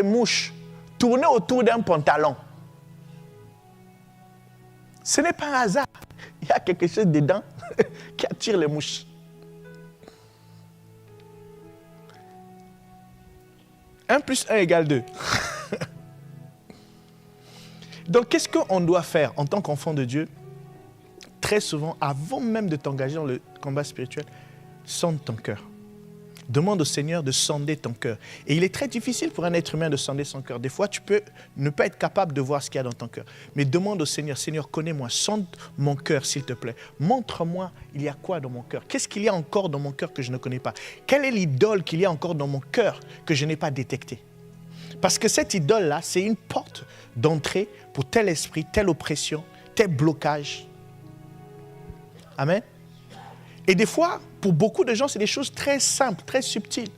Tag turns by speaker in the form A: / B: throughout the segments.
A: des mouches tourner autour d'un pantalon, ce n'est pas un hasard. Il y a quelque chose dedans qui attire les mouches. « 1 + 1 = 2 » Donc, qu'est-ce qu'on doit faire en tant qu'enfant de Dieu? Très souvent, avant même de t'engager dans le combat spirituel, sonde ton cœur. Demande au Seigneur de sonder ton cœur. Et il est très difficile pour un être humain de sonder son cœur. Des fois, tu peux ne pas être capable de voir ce qu'il y a dans ton cœur. Mais demande au Seigneur, Seigneur, connais-moi, sonde mon cœur, s'il te plaît. Montre-moi, il y a quoi dans mon cœur? Qu'est-ce qu'il y a encore dans mon cœur que je ne connais pas? Quelle est l'idole qu'il y a encore dans mon cœur que je n'ai pas détectée? Parce que cette idole-là, c'est une porte d'entrée pour tel esprit, telle oppression, tel blocage. Amen. Et des fois, pour beaucoup de gens, c'est des choses très simples, très subtiles.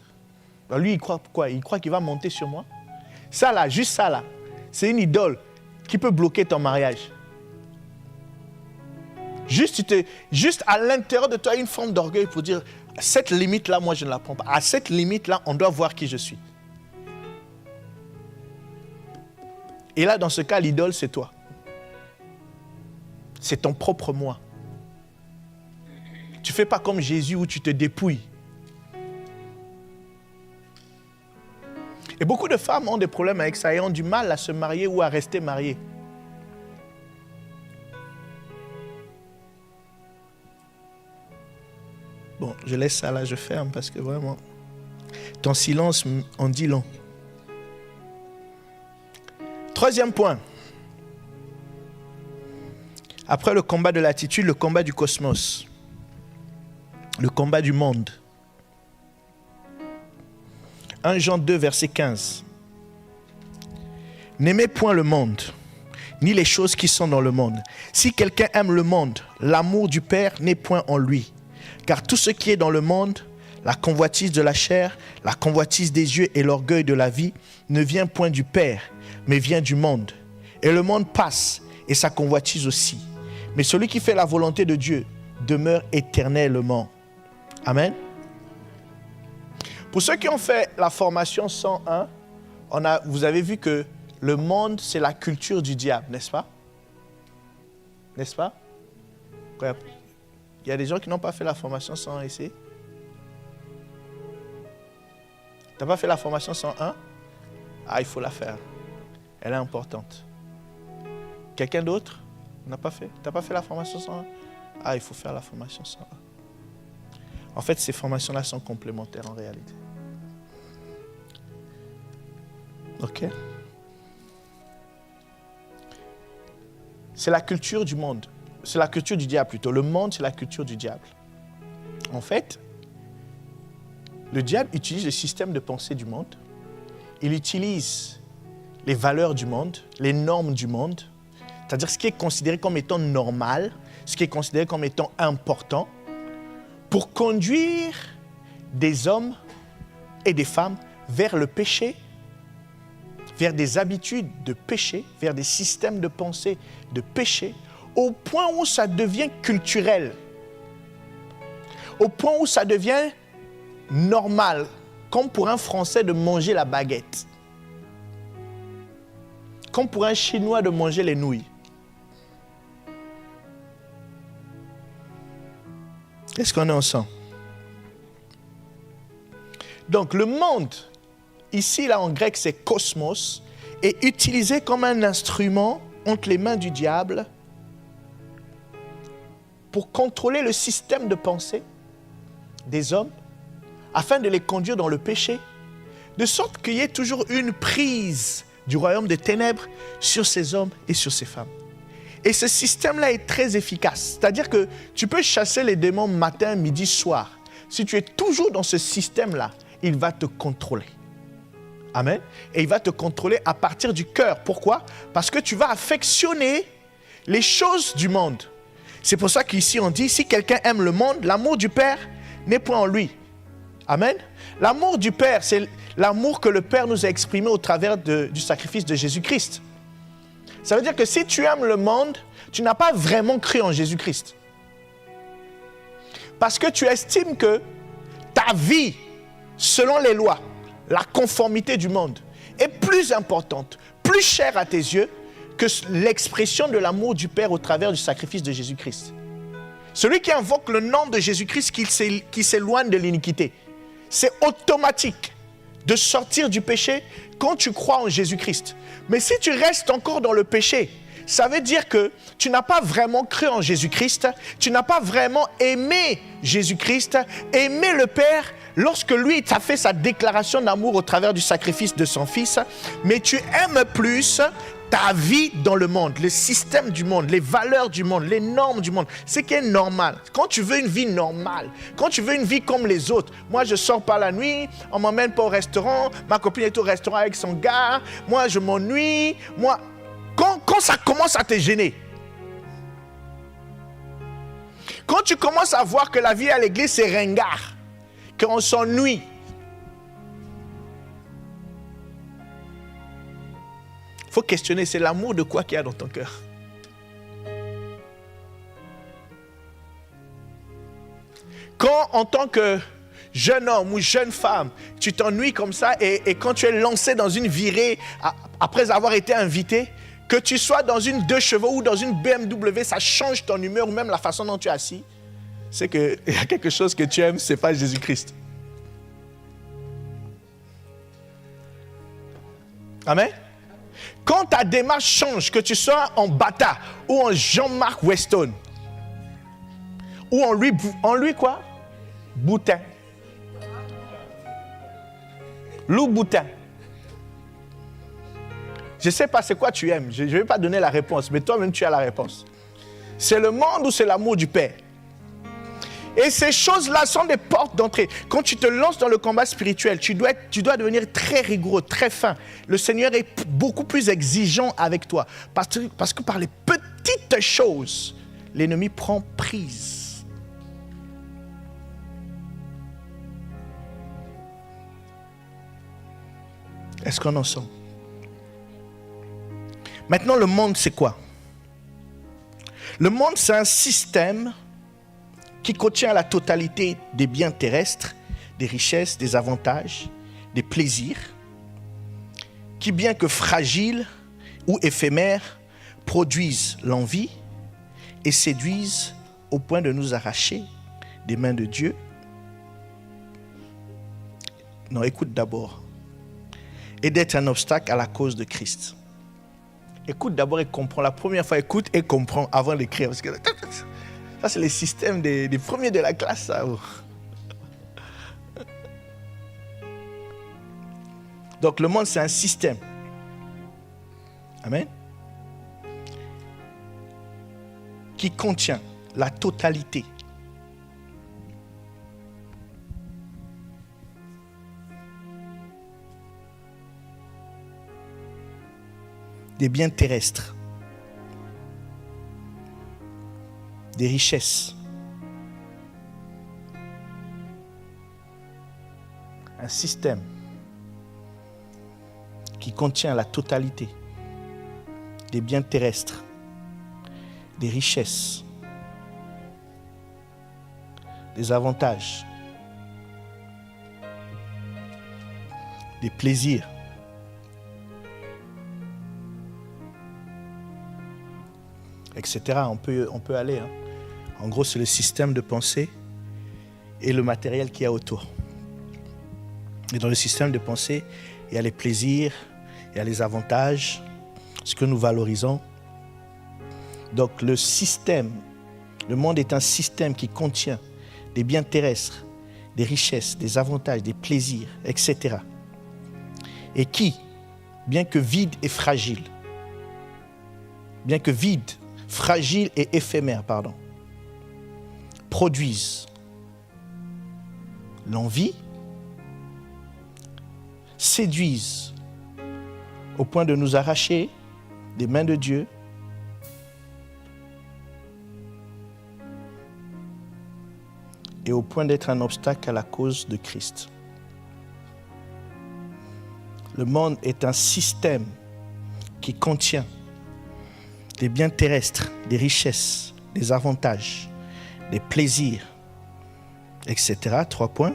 A: Alors lui, il croit quoi? Il croit qu'il va monter sur moi? Ça là, juste ça là, c'est une idole qui peut bloquer ton mariage. Juste à l'intérieur de toi, une forme d'orgueil pour dire, cette limite-là, moi, je ne la prends pas. À cette limite-là, on doit voir qui je suis. Et là, dans ce cas, l'idole, c'est toi. C'est ton propre moi. Tu ne fais pas comme Jésus où tu te dépouilles. Et beaucoup de femmes ont des problèmes avec ça et ont du mal à se marier ou à rester mariées. Bon, je laisse ça là, je ferme parce que vraiment, ton silence en dit long. Troisième point. Après le combat de l'attitude, le combat du cosmos. Le combat du monde. 1 Jean 2, verset 15. N'aimez point le monde, ni les choses qui sont dans le monde. Si quelqu'un aime le monde, l'amour du Père n'est point en lui. Car tout ce qui est dans le monde, la convoitise de la chair, la convoitise des yeux et l'orgueil de la vie, ne vient point du Père, mais vient du monde. Et le monde passe, et sa convoitise aussi. Mais celui qui fait la volonté de Dieu demeure éternellement. Amen. Pour ceux qui ont fait la formation 101, vous avez vu que le monde, c'est la culture du diable, n'est-ce pas? N'est-ce pas? Il y a des gens qui n'ont pas fait la formation 101 ici. Tu n'as pas fait la formation 101? Ah, il faut la faire. Elle est importante. Quelqu'un d'autre n'a pas fait? Tu n'as pas fait la formation 101? Ah, il faut faire la formation 101. En fait, ces formations-là sont complémentaires en réalité. OK? C'est la culture du monde. C'est la culture du diable plutôt. Le monde, c'est la culture du diable. En fait, le diable utilise le système de pensée du monde. Il utilise les valeurs du monde, les normes du monde, c'est-à-dire ce qui est considéré comme étant normal, ce qui est considéré comme étant important, pour conduire des hommes et des femmes vers le péché, vers des habitudes de péché, vers des systèmes de pensée de péché, au point où ça devient culturel, au point où ça devient normal, comme pour un Français de manger la baguette, comme pour un Chinois de manger les nouilles. Est-ce qu'on est ensemble? Donc le monde, ici là en grec c'est cosmos, est utilisé comme un instrument entre les mains du diable pour contrôler le système de pensée des hommes afin de les conduire dans le péché, de sorte qu'il y ait toujours une prise du royaume des ténèbres sur ces hommes et sur ces femmes. Et ce système-là est très efficace. C'est-à-dire que tu peux chasser les démons matin, midi, soir. Si tu es toujours dans ce système-là, il va te contrôler. Amen. Et il va te contrôler à partir du cœur. Pourquoi? Parce que tu vas affectionner les choses du monde. C'est pour ça qu'ici on dit, si quelqu'un aime le monde, l'amour du Père n'est point en lui. Amen. L'amour du Père, c'est l'amour que le Père nous a exprimé au travers du sacrifice de Jésus-Christ. Ça veut dire que si tu aimes le monde, tu n'as pas vraiment cru en Jésus-Christ. Parce que tu estimes que ta vie, selon les lois, la conformité du monde, est plus importante, plus chère à tes yeux que l'expression de l'amour du Père au travers du sacrifice de Jésus-Christ. Celui qui invoque le nom de Jésus-Christ qui s'éloigne de l'iniquité, c'est automatique de sortir du péché quand tu crois en Jésus-Christ. Mais si tu restes encore dans le péché, ça veut dire que tu n'as pas vraiment cru en Jésus-Christ, tu n'as pas vraiment aimé Jésus-Christ, aimé le Père lorsque lui t'a fait sa déclaration d'amour au travers du sacrifice de son Fils, mais tu aimes plus ta vie dans le monde, le système du monde, les valeurs du monde, les normes du monde, ce qui est normal. Quand tu veux une vie normale, quand tu veux une vie comme les autres, moi je sors pas la nuit, on m'emmène pas au restaurant, ma copine est au restaurant avec son gars, moi je m'ennuie, quand ça commence à te gêner, quand tu commences à voir que la vie à l'église c'est ringard, qu'on s'ennuie, il faut questionner, c'est l'amour de quoi qu'il y a dans ton cœur? Quand en tant que jeune homme ou jeune femme, tu t'ennuies comme ça et quand tu es lancé dans une virée après avoir été invité, que tu sois dans une 2 chevaux ou dans une BMW, ça change ton humeur ou même la façon dont tu es assis, c'est qu'il y a quelque chose que tu aimes, c'est pas Jésus-Christ. Amen. Quand ta démarche change, que tu sois en Bata ou en Jean-Marc Weston ou en lui quoi? Boutin. Lou Boutin. Je ne sais pas c'est quoi tu aimes. Je ne vais pas donner la réponse, mais toi-même tu as la réponse. C'est le monde ou c'est l'amour du Père? Et ces choses-là sont des portes d'entrée. Quand tu te lances dans le combat spirituel, tu dois devenir très rigoureux, très fin. Le Seigneur est beaucoup plus exigeant avec toi. Parce que par les petites choses, l'ennemi prend prise. Est-ce qu'on en sent? Maintenant, le monde, c'est quoi? Le monde, c'est un système qui contient la totalité des biens terrestres, des richesses, des avantages, des plaisirs, qui, bien que fragiles ou éphémères, produisent l'envie et séduisent au point de nous arracher des mains de Dieu. Non, écoute d'abord. Et d'être un obstacle à la cause de Christ. Écoute d'abord et comprends. La première fois, écoute et comprends avant d'écrire. Parce que ça, c'est le système des premiers de la classe, ça. Donc, le monde, c'est un système. Amen. Qui contient la totalité des biens terrestres, des richesses, un système qui contient la totalité des biens terrestres, des richesses, des avantages, des plaisirs, etc. On peut aller. En gros, c'est le système de pensée et le matériel qu'il y a autour. Et dans le système de pensée, il y a les plaisirs, il y a les avantages, ce que nous valorisons. Donc le monde est un système qui contient des biens terrestres, des richesses, des avantages, des plaisirs, etc. Et qui, bien que vide et fragile, fragile et éphémère, produisent l'envie, séduisent au point de nous arracher des mains de Dieu, et au point d'être un obstacle à la cause de Christ. Le monde est un système qui contient des biens terrestres, des richesses, des avantages, des plaisirs, etc. 3 points.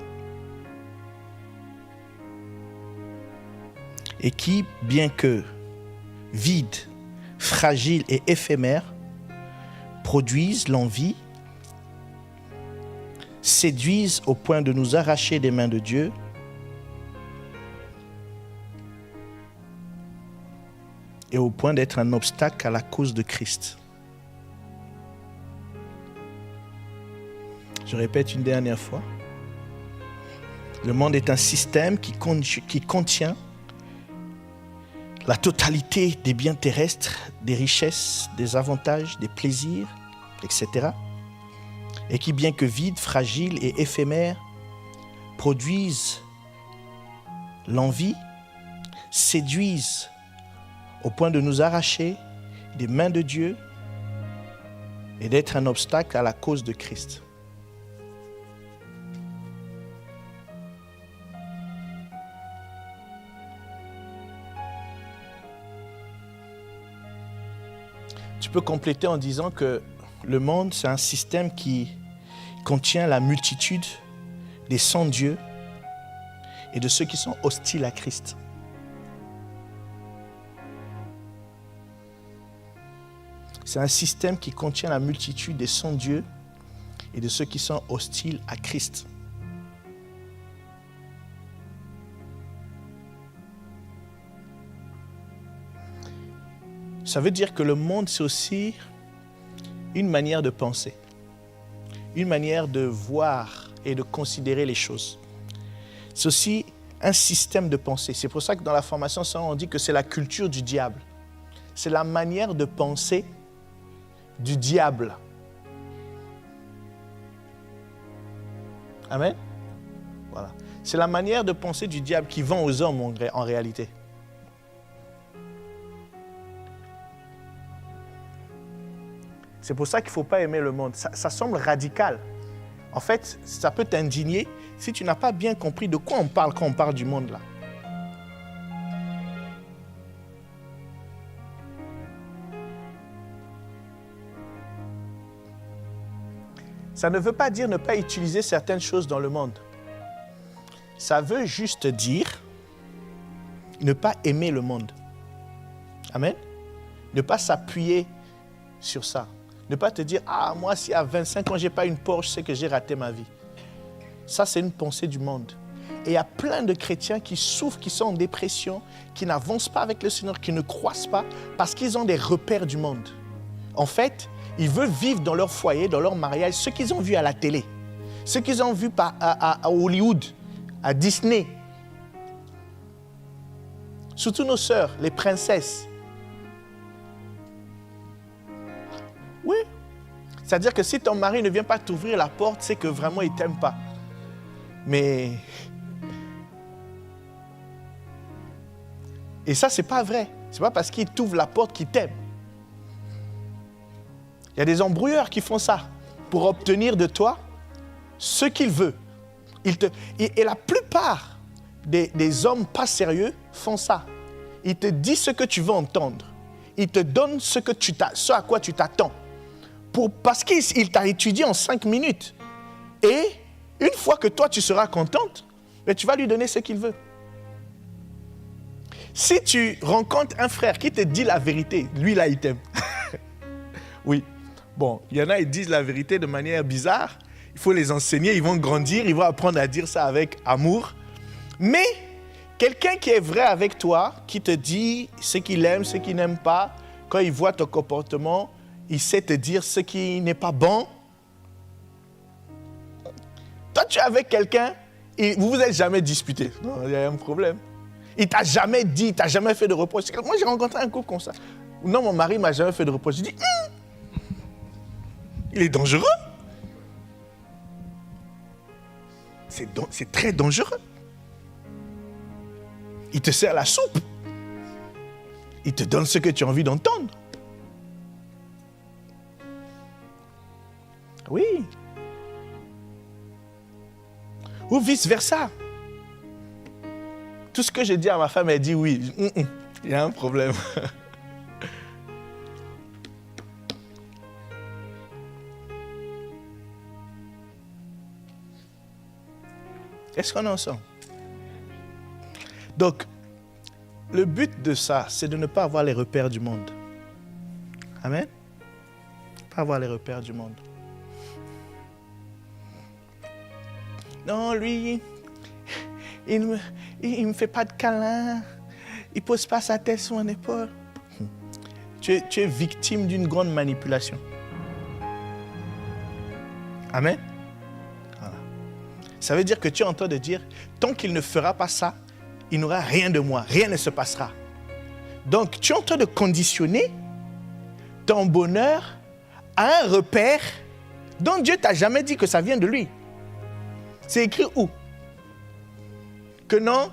A: et qui, bien que vide, fragile et éphémère, produisent l'envie, séduisent au point de nous arracher des mains de Dieu, et au point d'être un obstacle à la cause de Christ. Je répète une dernière fois. Le monde est un système qui contient la totalité des biens terrestres, des richesses, des avantages, des plaisirs, etc. Et qui, bien que vide, fragile et éphémère, produisent l'envie, séduisent au point de nous arracher des mains de Dieu et d'être un obstacle à la cause de Christ. Tu peux compléter en disant que le monde, c'est un système qui contient la multitude des sans-dieux et de ceux qui sont hostiles à Christ. C'est un système qui contient la multitude des sans-dieux et de ceux qui sont hostiles à Christ. Ça veut dire que le monde, c'est aussi une manière de penser, une manière de voir et de considérer les choses. C'est aussi un système de pensée. C'est pour ça que dans la formation, on dit que c'est la culture du diable. C'est la manière de penser du diable. Amen. Voilà. C'est la manière de penser du diable qui vend aux hommes en réalité. C'est pour ça qu'il ne faut pas aimer le monde. Ça semble radical. En fait, ça peut t'indigner si tu n'as pas bien compris de quoi on parle quand on parle du monde là. Ça ne veut pas dire ne pas utiliser certaines choses dans le monde. Ça veut juste dire ne pas aimer le monde. Amen. Ne pas s'appuyer sur ça. Ne pas te dire, ah, moi, si à 25 ans, je n'ai pas une Porsche, c'est que j'ai raté ma vie. Ça, c'est une pensée du monde. Et il y a plein de chrétiens qui souffrent, qui sont en dépression, qui n'avancent pas avec le Seigneur, qui ne croissent pas, parce qu'ils ont des repères du monde. En fait, ils veulent vivre dans leur foyer, dans leur mariage, ce qu'ils ont vu à la télé, ce qu'ils ont vu à Hollywood, à Disney. Surtout nos sœurs, les princesses. Oui. C'est-à-dire que si ton mari ne vient pas t'ouvrir la porte, c'est que vraiment il ne t'aime pas. Mais... Et ça, ce n'est pas vrai. Ce n'est pas parce qu'il t'ouvre la porte qu'il t'aime. Il y a des embrouilleurs qui font ça pour obtenir de toi ce qu'il veut. Et la plupart des hommes pas sérieux font ça. Ils te disent ce que tu veux entendre. Ils te donnent ce à quoi tu t'attends. Parce qu'il t'a étudié en 5 minutes. Et une fois que toi, tu seras contente, tu vas lui donner ce qu'il veut. Si tu rencontres un frère qui te dit la vérité, lui là, il t'aime. Oui. Bon, il y en a, ils disent la vérité de manière bizarre. Il faut les enseigner, ils vont grandir, ils vont apprendre à dire ça avec amour. Mais quelqu'un qui est vrai avec toi, qui te dit ce qu'il aime, ce qu'il n'aime pas, quand il voit ton comportement, il sait te dire ce qui n'est pas bon. Toi, tu es avec quelqu'un et vous vous êtes jamais disputé. Non, il y a un problème. Il t'a jamais dit, il t'a jamais fait de reproche. Moi, j'ai rencontré un couple comme ça. Non, mon mari m'a jamais fait de reproche. Je dis, il est dangereux. C'est très dangereux. Il te sert la soupe. Il te donne ce que tu as envie d'entendre. Oui. Ou vice-versa. Tout ce que j'ai dit à ma femme, elle dit oui. Il y a un problème. Est-ce qu'on est ensemble? Donc, le but de ça, c'est de ne pas avoir les repères du monde. Amen. Pas avoir les repères du monde. Non, lui, il me fait pas de câlin. Il ne pose pas sa tête sur mon épaule. Tu es victime d'une grande manipulation. Amen. Voilà. Ça veut dire que tu es en train de dire, tant qu'il ne fera pas ça, il n'aura rien de moi, rien ne se passera. Donc, tu es en train de conditionner ton bonheur à un repère dont Dieu t'a jamais dit que ça vient de lui. C'est écrit où? Que non,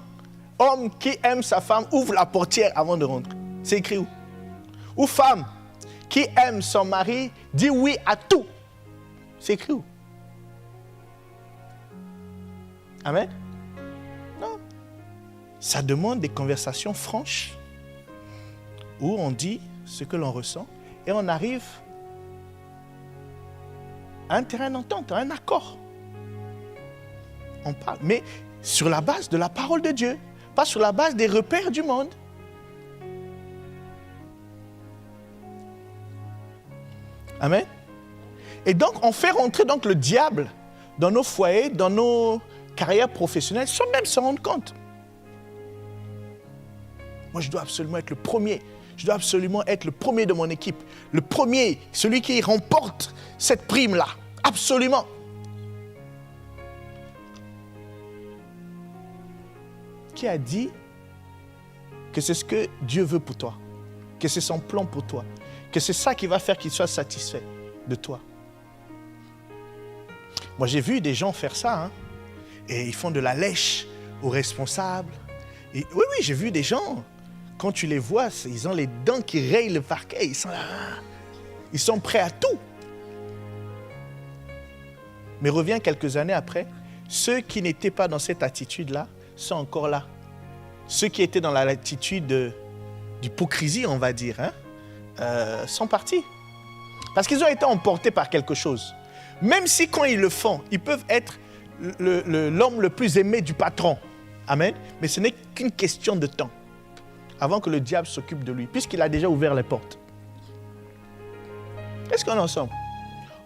A: homme qui aime sa femme ouvre la portière avant de rentrer. C'est écrit où? Ou femme qui aime son mari dit oui à tout. C'est écrit où? Amen? Non. Ça demande des conversations franches où on dit ce que l'on ressent et on arrive à un terrain d'entente, à un accord. On parle, mais sur la base de la parole de Dieu, pas sur la base des repères du monde. Amen. Et donc, on fait rentrer donc le diable dans nos foyers, dans nos carrières professionnelles, sans même se rendre compte. Moi, je dois absolument être le premier. Je dois absolument être le premier de mon équipe. Le premier, celui qui remporte cette prime-là. Absolument. Qui a dit que c'est ce que Dieu veut pour toi, que c'est son plan pour toi, que c'est ça qui va faire qu'il soit satisfait de toi. Moi, j'ai vu des gens faire ça, hein, et ils font de la lèche aux responsables. Et, oui, j'ai vu des gens, quand tu les vois, ils ont les dents qui rayent le parquet, ils sont là, ils sont prêts à tout. Mais reviens quelques années après, ceux qui n'étaient pas dans cette attitude-là sont encore là. Ceux qui étaient dans l'attitude d'hypocrisie, on va dire, hein, sont partis. Parce qu'ils ont été emportés par quelque chose. Même si quand ils le font, ils peuvent être l'homme le plus aimé du patron. Amen. Mais ce n'est qu'une question de temps avant que le diable s'occupe de lui, puisqu'il a déjà ouvert les portes. Est-ce qu'on est ensemble?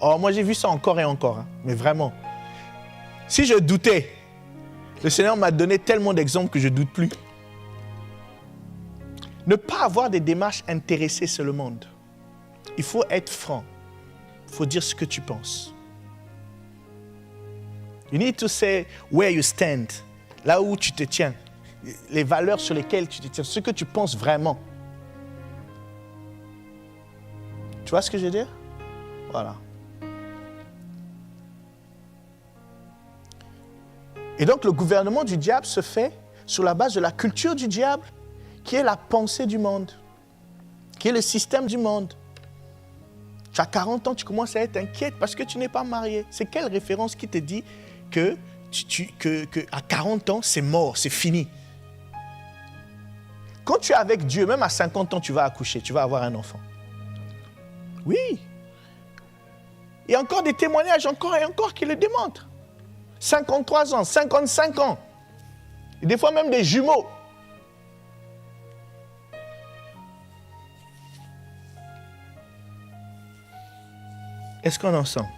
A: Oh, moi j'ai vu ça encore et encore, hein, mais vraiment. Si je doutais, le Seigneur m'a donné tellement d'exemples que je ne doute plus. Ne pas avoir des démarches intéressées sur le monde. Il faut être franc. Il faut dire ce que tu penses. You need to say where you stand. Là où tu te tiens. Les valeurs sur lesquelles tu te tiens. Ce que tu penses vraiment. Tu vois ce que je veux dire? Voilà. Et donc le gouvernement du diable se fait sur la base de la culture du diable, qui est la pensée du monde, qui est le système du monde. Tu as 40 ans, tu commences à être inquiète parce que tu n'es pas marié. C'est quelle référence qui te dit que à 40 ans, c'est mort, c'est fini? Quand tu es avec Dieu, même à 50 ans, tu vas accoucher, tu vas avoir un enfant. Oui. Il y a encore des témoignages, encore et encore, qui le démontrent. 53 ans, 55 ans. Et des fois même des jumeaux. Est-ce qu'on est ensemble?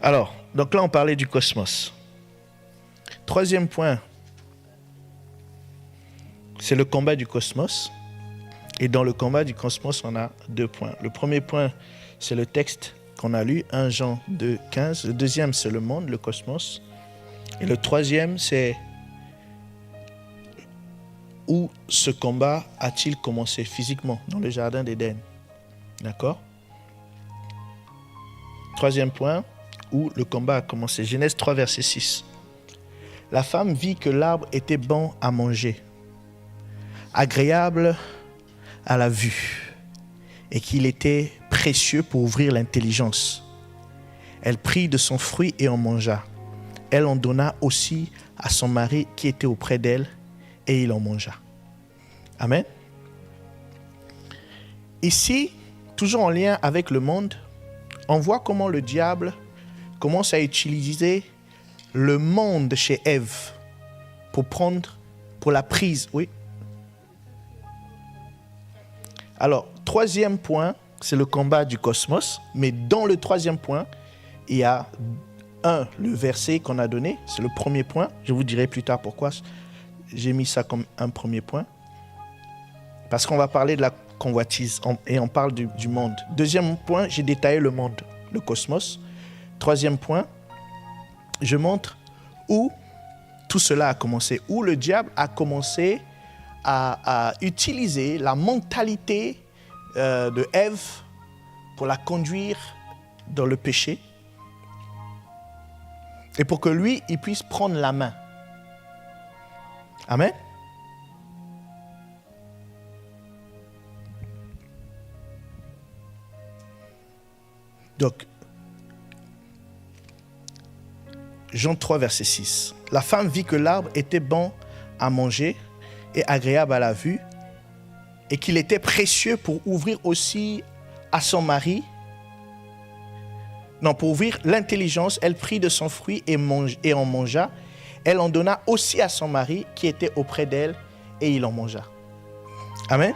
A: Alors, donc là on parlait du cosmos. Troisième point, c'est le combat du cosmos. Et dans le combat du cosmos, on a 2 points. Le premier point, c'est le texte qu'on a lu, 1 Jean 2, 15. Le deuxième, c'est le monde, le cosmos. Et le troisième, c'est où ce combat a-t-il commencé physiquement, dans le jardin d'Éden. D'accord? Troisième point, où le combat a commencé. Genèse 3, verset 6. La femme vit que l'arbre était bon à manger, agréable à la vue, et qu'il était précieux pour ouvrir l'intelligence. Elle prit de son fruit et en mangea. Elle en donna aussi à son mari qui était auprès d'elle, et il en mangea. Amen. Ici, toujours en lien avec le monde, on voit comment le diable commence à utiliser le monde chez Ève pour la prise. Oui. Alors, troisième point, c'est le combat du cosmos. Mais dans le troisième point, il y a le verset qu'on a donné. C'est le premier point. Je vous dirai plus tard pourquoi j'ai mis ça comme un premier point. Parce qu'on va parler de la convoitise et on parle du monde. Deuxième point, j'ai détaillé le monde, le cosmos. Troisième point, je montre où tout cela a commencé, où le diable a commencé à utiliser la mentalité de Ève pour la conduire dans le péché et pour que lui, il puisse prendre la main. Amen. Donc, Jean 3, verset 6. La femme vit que l'arbre était bon à manger et agréable à la vue, et qu'il était précieux pour ouvrir aussi à son mari. Non, pour ouvrir l'intelligence, elle prit de son fruit et en mangea. Elle en donna aussi à son mari qui était auprès d'elle, et il en mangea. Amen.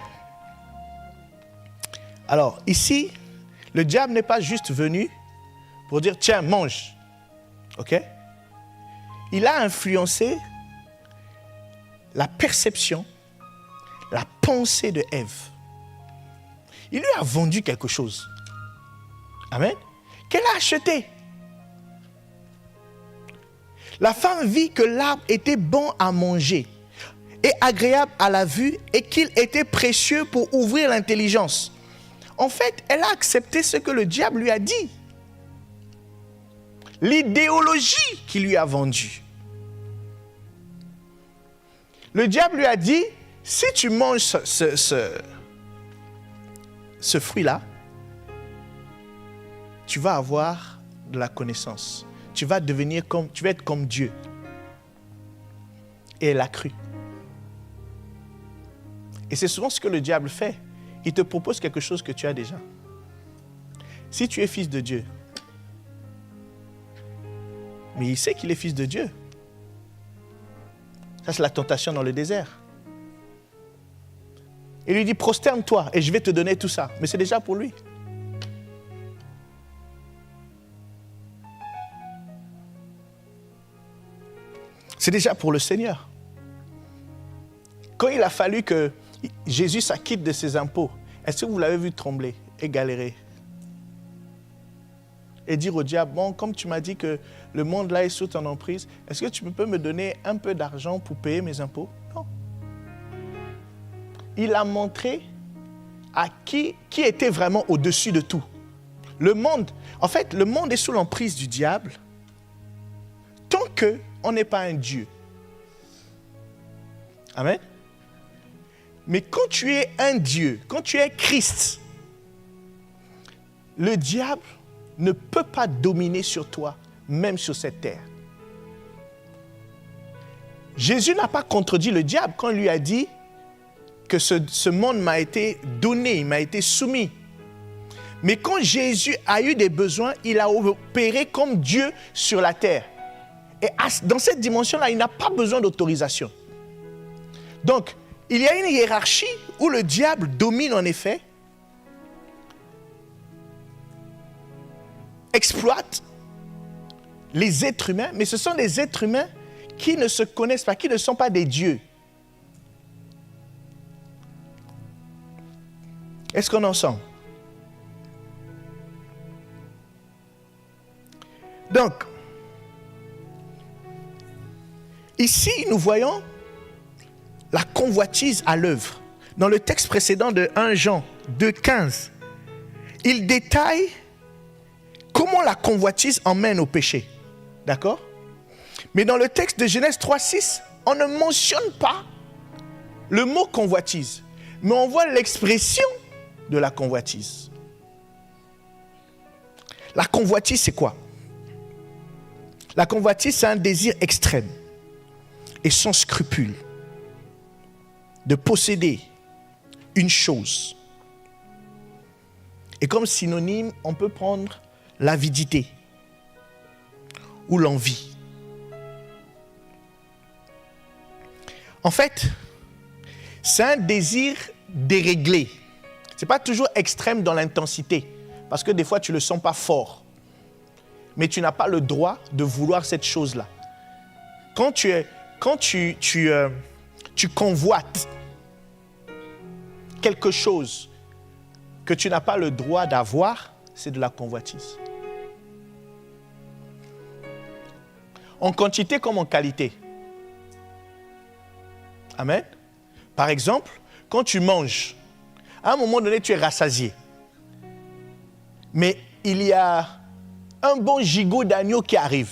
A: Alors, ici, le diable n'est pas juste venu pour dire, tiens, mange. OK? Il a influencé la perception, la pensée de Ève. Il lui a vendu quelque chose. Amen. Qu'elle a acheté. La femme vit que l'arbre était bon à manger et agréable à la vue et qu'il était précieux pour ouvrir l'intelligence. En fait, elle a accepté ce que le diable lui a dit. L'idéologie qu'il lui a vendue. Le diable lui a dit, si tu manges ce fruit-là, tu vas avoir de la connaissance. Tu vas être comme Dieu. Et elle a cru. Et c'est souvent ce que le diable fait. Il te propose quelque chose que tu as déjà. Si tu es fils de Dieu, mais il sait qu'il est fils de Dieu. Ça, c'est la tentation dans le désert. Il lui dit, prosterne-toi et je vais te donner tout ça. Mais c'est déjà pour lui. C'est déjà pour le Seigneur. Quand il a fallu que Jésus s'acquitte de ses impôts, est-ce que vous l'avez vu trembler et galérer? Et dire au diable, bon, comme tu m'as dit que le monde là est sous ton emprise, est-ce que tu peux me donner un peu d'argent pour payer mes impôts? Non. Il a montré à qui était vraiment au-dessus de tout. Le monde, en fait, le monde est sous l'emprise du diable tant qu'on n'est pas un Dieu. Amen. Mais quand tu es un Dieu, quand tu es Christ, le diable ne peut pas dominer sur toi, même sur cette terre. Jésus n'a pas contredit le diable quand il lui a dit que ce monde m'a été donné, il m'a été soumis. Mais quand Jésus a eu des besoins, il a opéré comme Dieu sur la terre. Et dans cette dimension-là, il n'a pas besoin d'autorisation. Donc, il y a une hiérarchie où le diable domine en effet, exploite les êtres humains, mais ce sont les êtres humains qui ne se connaissent pas, qui ne sont pas des dieux. Est-ce qu'on est ensemble? Donc, ici, nous voyons la convoitise à l'œuvre. Dans le texte précédent de 1 Jean 2,15, il détaille comment la convoitise emmène au péché. D'accord? Mais dans le texte de Genèse 3,6, on ne mentionne pas le mot convoitise, mais on voit l'expression de la convoitise. La convoitise, c'est quoi? La convoitise, c'est un désir extrême et sans scrupule de posséder une chose. Et comme synonyme, on peut prendre l'avidité ou l'envie. En fait, c'est un désir déréglé. Ce n'est pas toujours extrême dans l'intensité, parce que des fois, tu ne le sens pas fort. Mais tu n'as pas le droit de vouloir cette chose-là. Quand tu convoites quelque chose que tu n'as pas le droit d'avoir, c'est de la convoitise. En quantité comme en qualité. Amen. Par exemple, quand tu manges, à un moment donné, tu es rassasié. Mais il y a un bon gigot d'agneau qui arrive.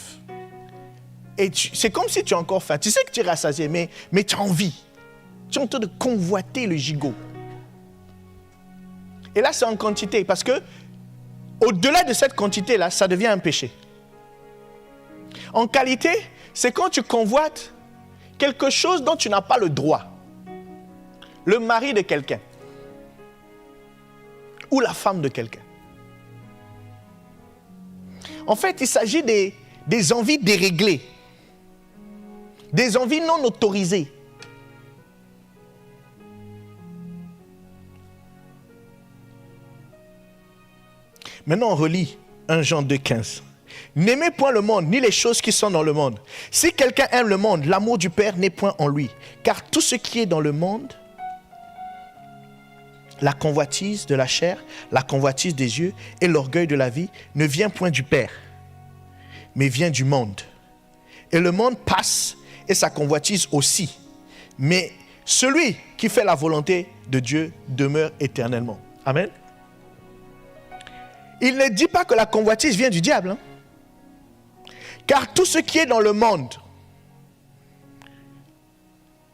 A: Et c'est comme si tu as encore faim. Tu sais que tu es rassasié, mais tu as envie. Tu es en train de convoiter le gigot. Et là, c'est en quantité. Parce que, au-delà de cette quantité-là, ça devient un péché. En qualité, c'est quand tu convoites quelque chose dont tu n'as pas le droit. Le mari de quelqu'un. Ou la femme de quelqu'un. En fait, il s'agit des envies déréglées. Des envies non autorisées. Maintenant, on relit 1 Jean 2,15. N'aimez point le monde, ni les choses qui sont dans le monde. Si quelqu'un aime le monde, l'amour du Père n'est point en lui. Car tout ce qui est dans le monde, la convoitise de la chair, la convoitise des yeux et l'orgueil de la vie, ne vient point du Père, mais vient du monde. Et le monde passe et sa convoitise aussi. Mais celui qui fait la volonté de Dieu demeure éternellement. Amen. Il ne dit pas que la convoitise vient du diable. Hein? Car tout ce qui est dans le monde,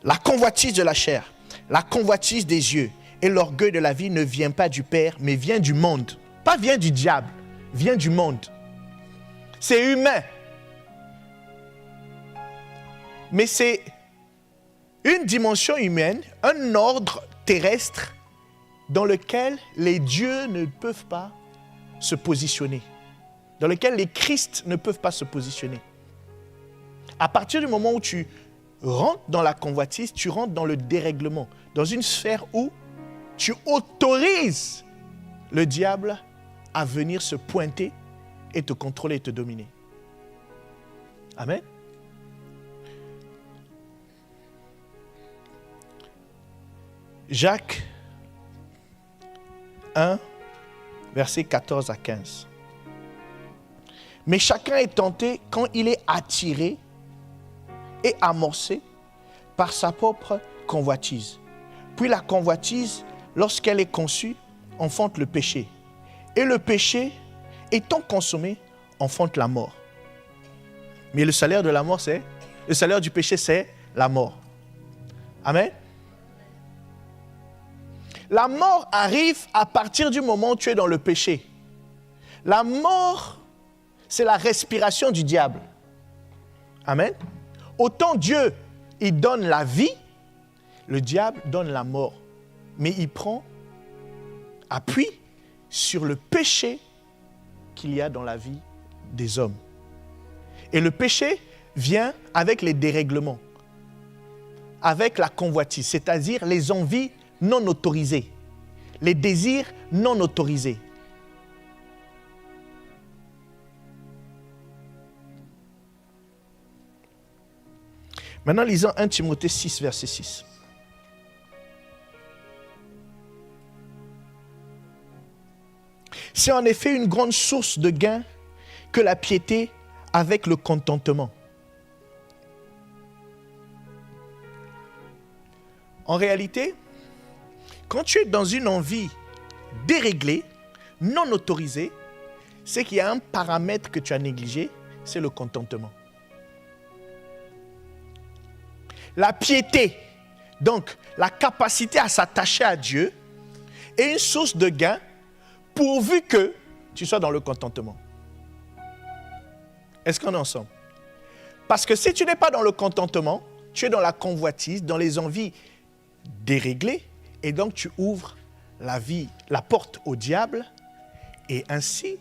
A: la convoitise de la chair, la convoitise des yeux et l'orgueil de la vie ne vient pas du Père, mais vient du monde. Pas vient du diable, vient du monde. C'est humain. Mais c'est une dimension humaine, un ordre terrestre dans lequel les dieux ne peuvent pas se positionner, dans lequel les Christ ne peuvent pas se positionner. À partir du moment où tu rentres dans la convoitise, tu rentres dans le dérèglement, dans une sphère où tu autorises le diable à venir se pointer et te contrôler et te dominer. Amen. Jacques 1, versets 14 à 15. Mais chacun est tenté quand il est attiré et amorcé par sa propre convoitise. Puis la convoitise, lorsqu'elle est conçue, enfante le péché. Et le péché, étant consommé, enfante la mort. Mais le salaire de la mort, le salaire du péché, c'est la mort. Amen. La mort arrive à partir du moment où tu es dans le péché. La mort, c'est la respiration du diable. Amen. Autant Dieu, il donne la vie, le diable donne la mort. Mais il prend appui sur le péché qu'il y a dans la vie des hommes. Et le péché vient avec les dérèglements, avec la convoitise, c'est-à-dire les envies non autorisés, les désirs non autorisés. Maintenant, lisons 1 Timothée 6, verset 6. C'est en effet une grande source de gain que la piété avec le contentement. En réalité, quand tu es dans une envie déréglée, non autorisée, c'est qu'il y a un paramètre que tu as négligé, c'est le contentement. La piété, donc la capacité à s'attacher à Dieu, est une source de gain pourvu que tu sois dans le contentement. Est-ce qu'on est ensemble? Parce que si tu n'es pas dans le contentement, tu es dans la convoitise, dans les envies déréglées, et donc tu ouvres la porte au diable, et ainsi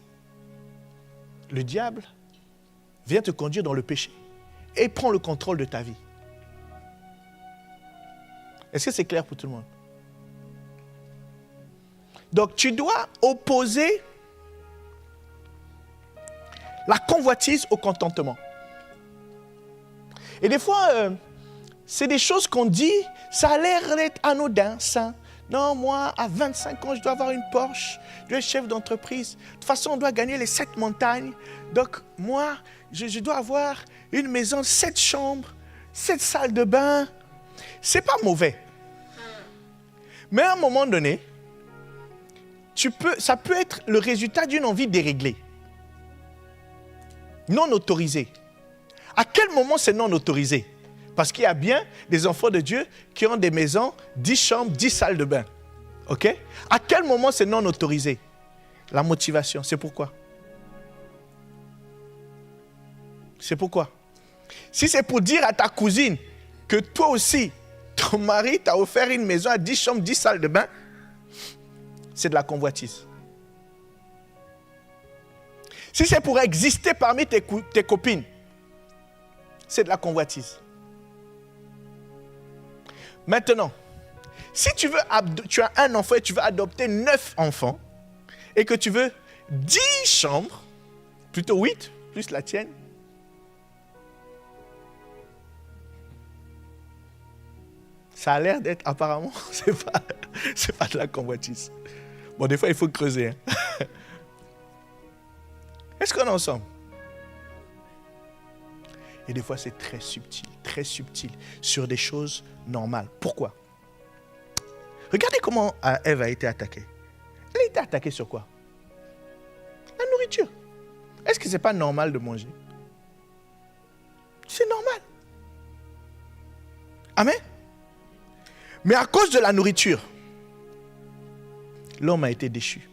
A: le diable vient te conduire dans le péché et prend le contrôle de ta vie. Est-ce que c'est clair pour tout le monde? Donc, tu dois opposer la convoitise au contentement. Et des fois, c'est des choses qu'on dit, ça a l'air d'être anodin, ça. Non, moi, à 25 ans, je dois avoir une Porsche, je dois être chef d'entreprise. De toute façon, on doit gagner les 7 montagnes. Donc, moi, je dois avoir une maison, 7 chambres, 7 salles de bain. C'est pas mauvais. Mais à un moment donné, ça peut être le résultat d'une envie déréglée, non autorisée. À quel moment c'est non autorisé? Parce qu'il y a bien des enfants de Dieu qui ont des maisons, 10 chambres, 10 salles de bain. OK? À quel moment c'est non autorisé? La motivation, c'est pourquoi? C'est pourquoi? Si c'est pour dire à ta cousine que toi aussi, ton mari t'a offert une maison à 10 chambres, 10 salles de bain, c'est de la convoitise. Si c'est pour exister parmi tes copines, c'est de la convoitise. Maintenant, si tu as un enfant et tu veux adopter 9 enfants et que tu veux 10 chambres, plutôt 8, plus la tienne, ça a l'air d'être, apparemment, c'est pas de la convoitise. Bon, des fois, il faut creuser. Hein. Est-ce qu'on est ensemble? Et des fois, c'est très subtil, sur des choses normales. Pourquoi? Regardez comment Ève a été attaquée. Elle a été attaquée sur quoi? La nourriture. Est-ce que ce n'est pas normal de manger? C'est normal. Amen. Mais à cause de la nourriture, l'homme a été déchu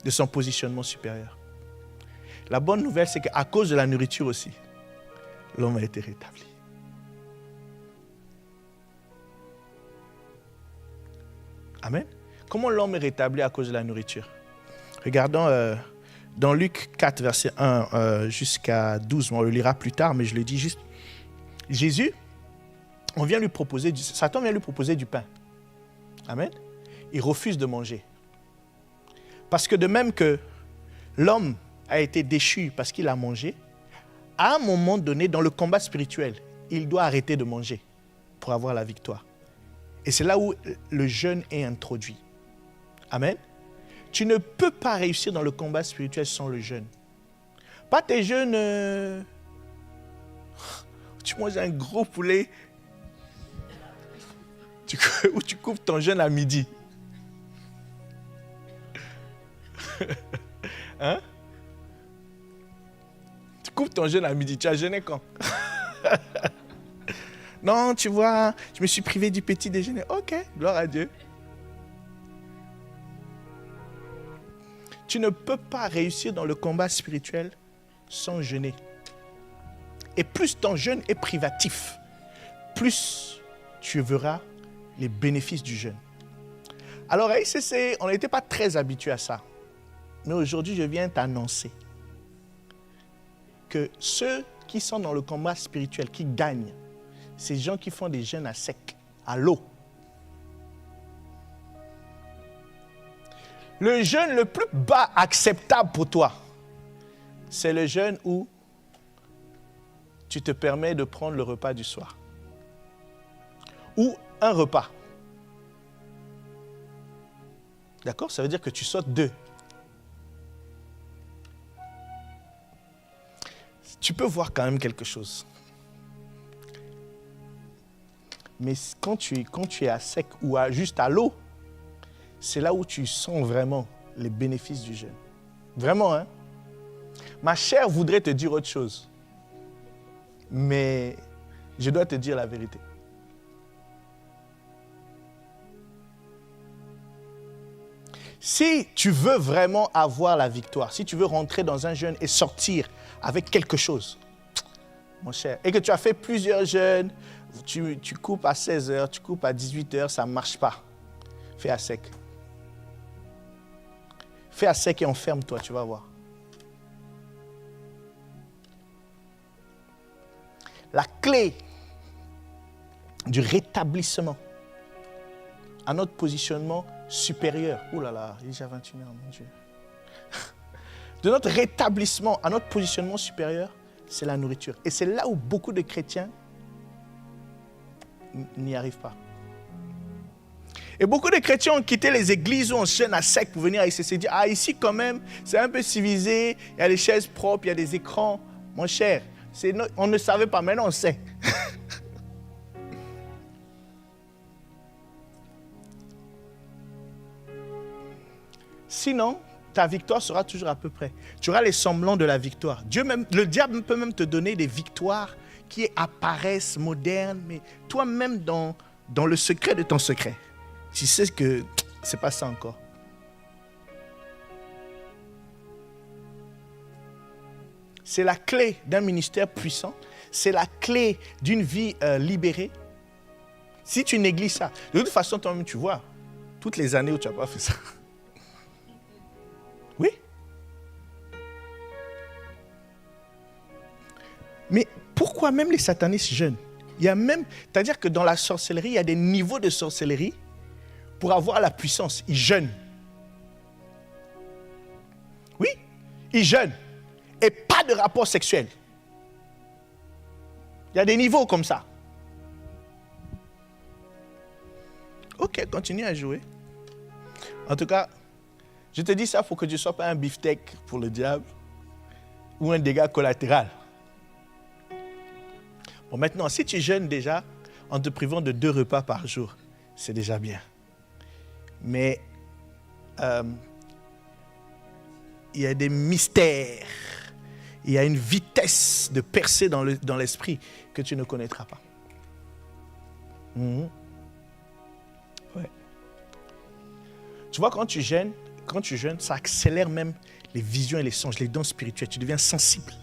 A: de son positionnement supérieur. La bonne nouvelle, c'est qu'à cause de la nourriture aussi, l'homme a été rétabli. Amen. Comment l'homme est rétabli à cause de la nourriture? Regardons dans Luc 4, verset 1 jusqu'à 12. On le lira plus tard, mais je le dis juste. Jésus, Satan vient lui proposer du pain. Amen. Il refuse de manger. Parce que de même que l'homme a été déchu parce qu'il a mangé, à un moment donné, dans le combat spirituel, il doit arrêter de manger pour avoir la victoire. Et c'est là où le jeûne est introduit. Amen. Tu ne peux pas réussir dans le combat spirituel sans le jeûne. Pas tes jeûnes... Tu manges un gros poulet ou tu coupes ton jeûne à midi. Hein? Tu coupes ton jeûne à midi. Tu as jeûné quand? Non, tu vois, je me suis privé du petit déjeuner. Ok, gloire à Dieu. Tu ne peux pas réussir dans le combat spirituel sans jeûner. Et plus ton jeûne est privatif, plus tu verras les bénéfices du jeûne. Alors à ICC, on n'était pas très habitué à ça. Mais aujourd'hui, je viens t'annoncer que ceux qui sont dans le combat spirituel, qui gagnent, ces gens qui font des jeûnes à sec, à l'eau. Le jeûne le plus bas acceptable pour toi, c'est le jeûne où tu te permets de prendre le repas du soir. Ou un repas. D'accord? Ça veut dire que tu sautes 2. Tu peux voir quand même quelque chose. Mais quand tu es à sec ou juste à l'eau, c'est là où tu sens vraiment les bénéfices du jeûne. Vraiment, hein? Ma chair voudrait te dire autre chose. Mais je dois te dire la vérité. Si tu veux vraiment avoir la victoire, si tu veux rentrer dans un jeûne et sortir avec quelque chose, mon cher, et que tu as fait plusieurs jeûnes, tu coupes à 16 heures, tu coupes à 18 heures, ça ne marche pas. Fais à sec. Fais à sec et enferme-toi, tu vas voir. la clé du rétablissement à notre positionnement supérieur. Ouh là là, il est déjà 21h, mon Dieu. De notre rétablissement à notre positionnement supérieur, c'est la nourriture. Et c'est là où beaucoup de chrétiens n'y arrivent pas. Et beaucoup de chrétiens ont quitté les églises où on se jeûne à sec pour venir ici se dire, ah ici quand même, c'est un peu civilisé, il y a des chaises propres, il y a des écrans. Mon cher, on ne savait pas, maintenant on sait. Sinon, ta victoire sera toujours à peu près. Tu auras les semblants de la victoire. Le diable peut même te donner des victoires qui apparaissent modernes, mais toi-même dans le secret de ton secret, tu sais que ce n'est pas ça encore. C'est la clé d'un ministère puissant. C'est la clé d'une vie libérée. Si tu négliges ça, de toute façon, toi-même, tu vois, toutes les années où tu n'as pas fait ça. Oui. Mais pourquoi même les satanistes jeûnent? C'est-à-dire que dans la sorcellerie, il y a des niveaux de sorcellerie pour avoir la puissance. Ils jeûnent. Oui, ils jeûnent. Et pas de rapport sexuel. Il y a des niveaux comme ça. Ok, continue à jouer. En tout cas, je te dis ça pour que tu ne sois pas un beefsteak pour le diable ou un dégât collatéral. Bon, maintenant, si tu jeûnes déjà en te privant de 2 repas par jour, c'est déjà bien. Mais il y a des mystères, il y a une vitesse de percée dans l'esprit que tu ne connaîtras pas. Ouais. Tu vois, quand tu jeûnes, ça accélère même les visions et les songes, les dons spirituels. Tu deviens sensible.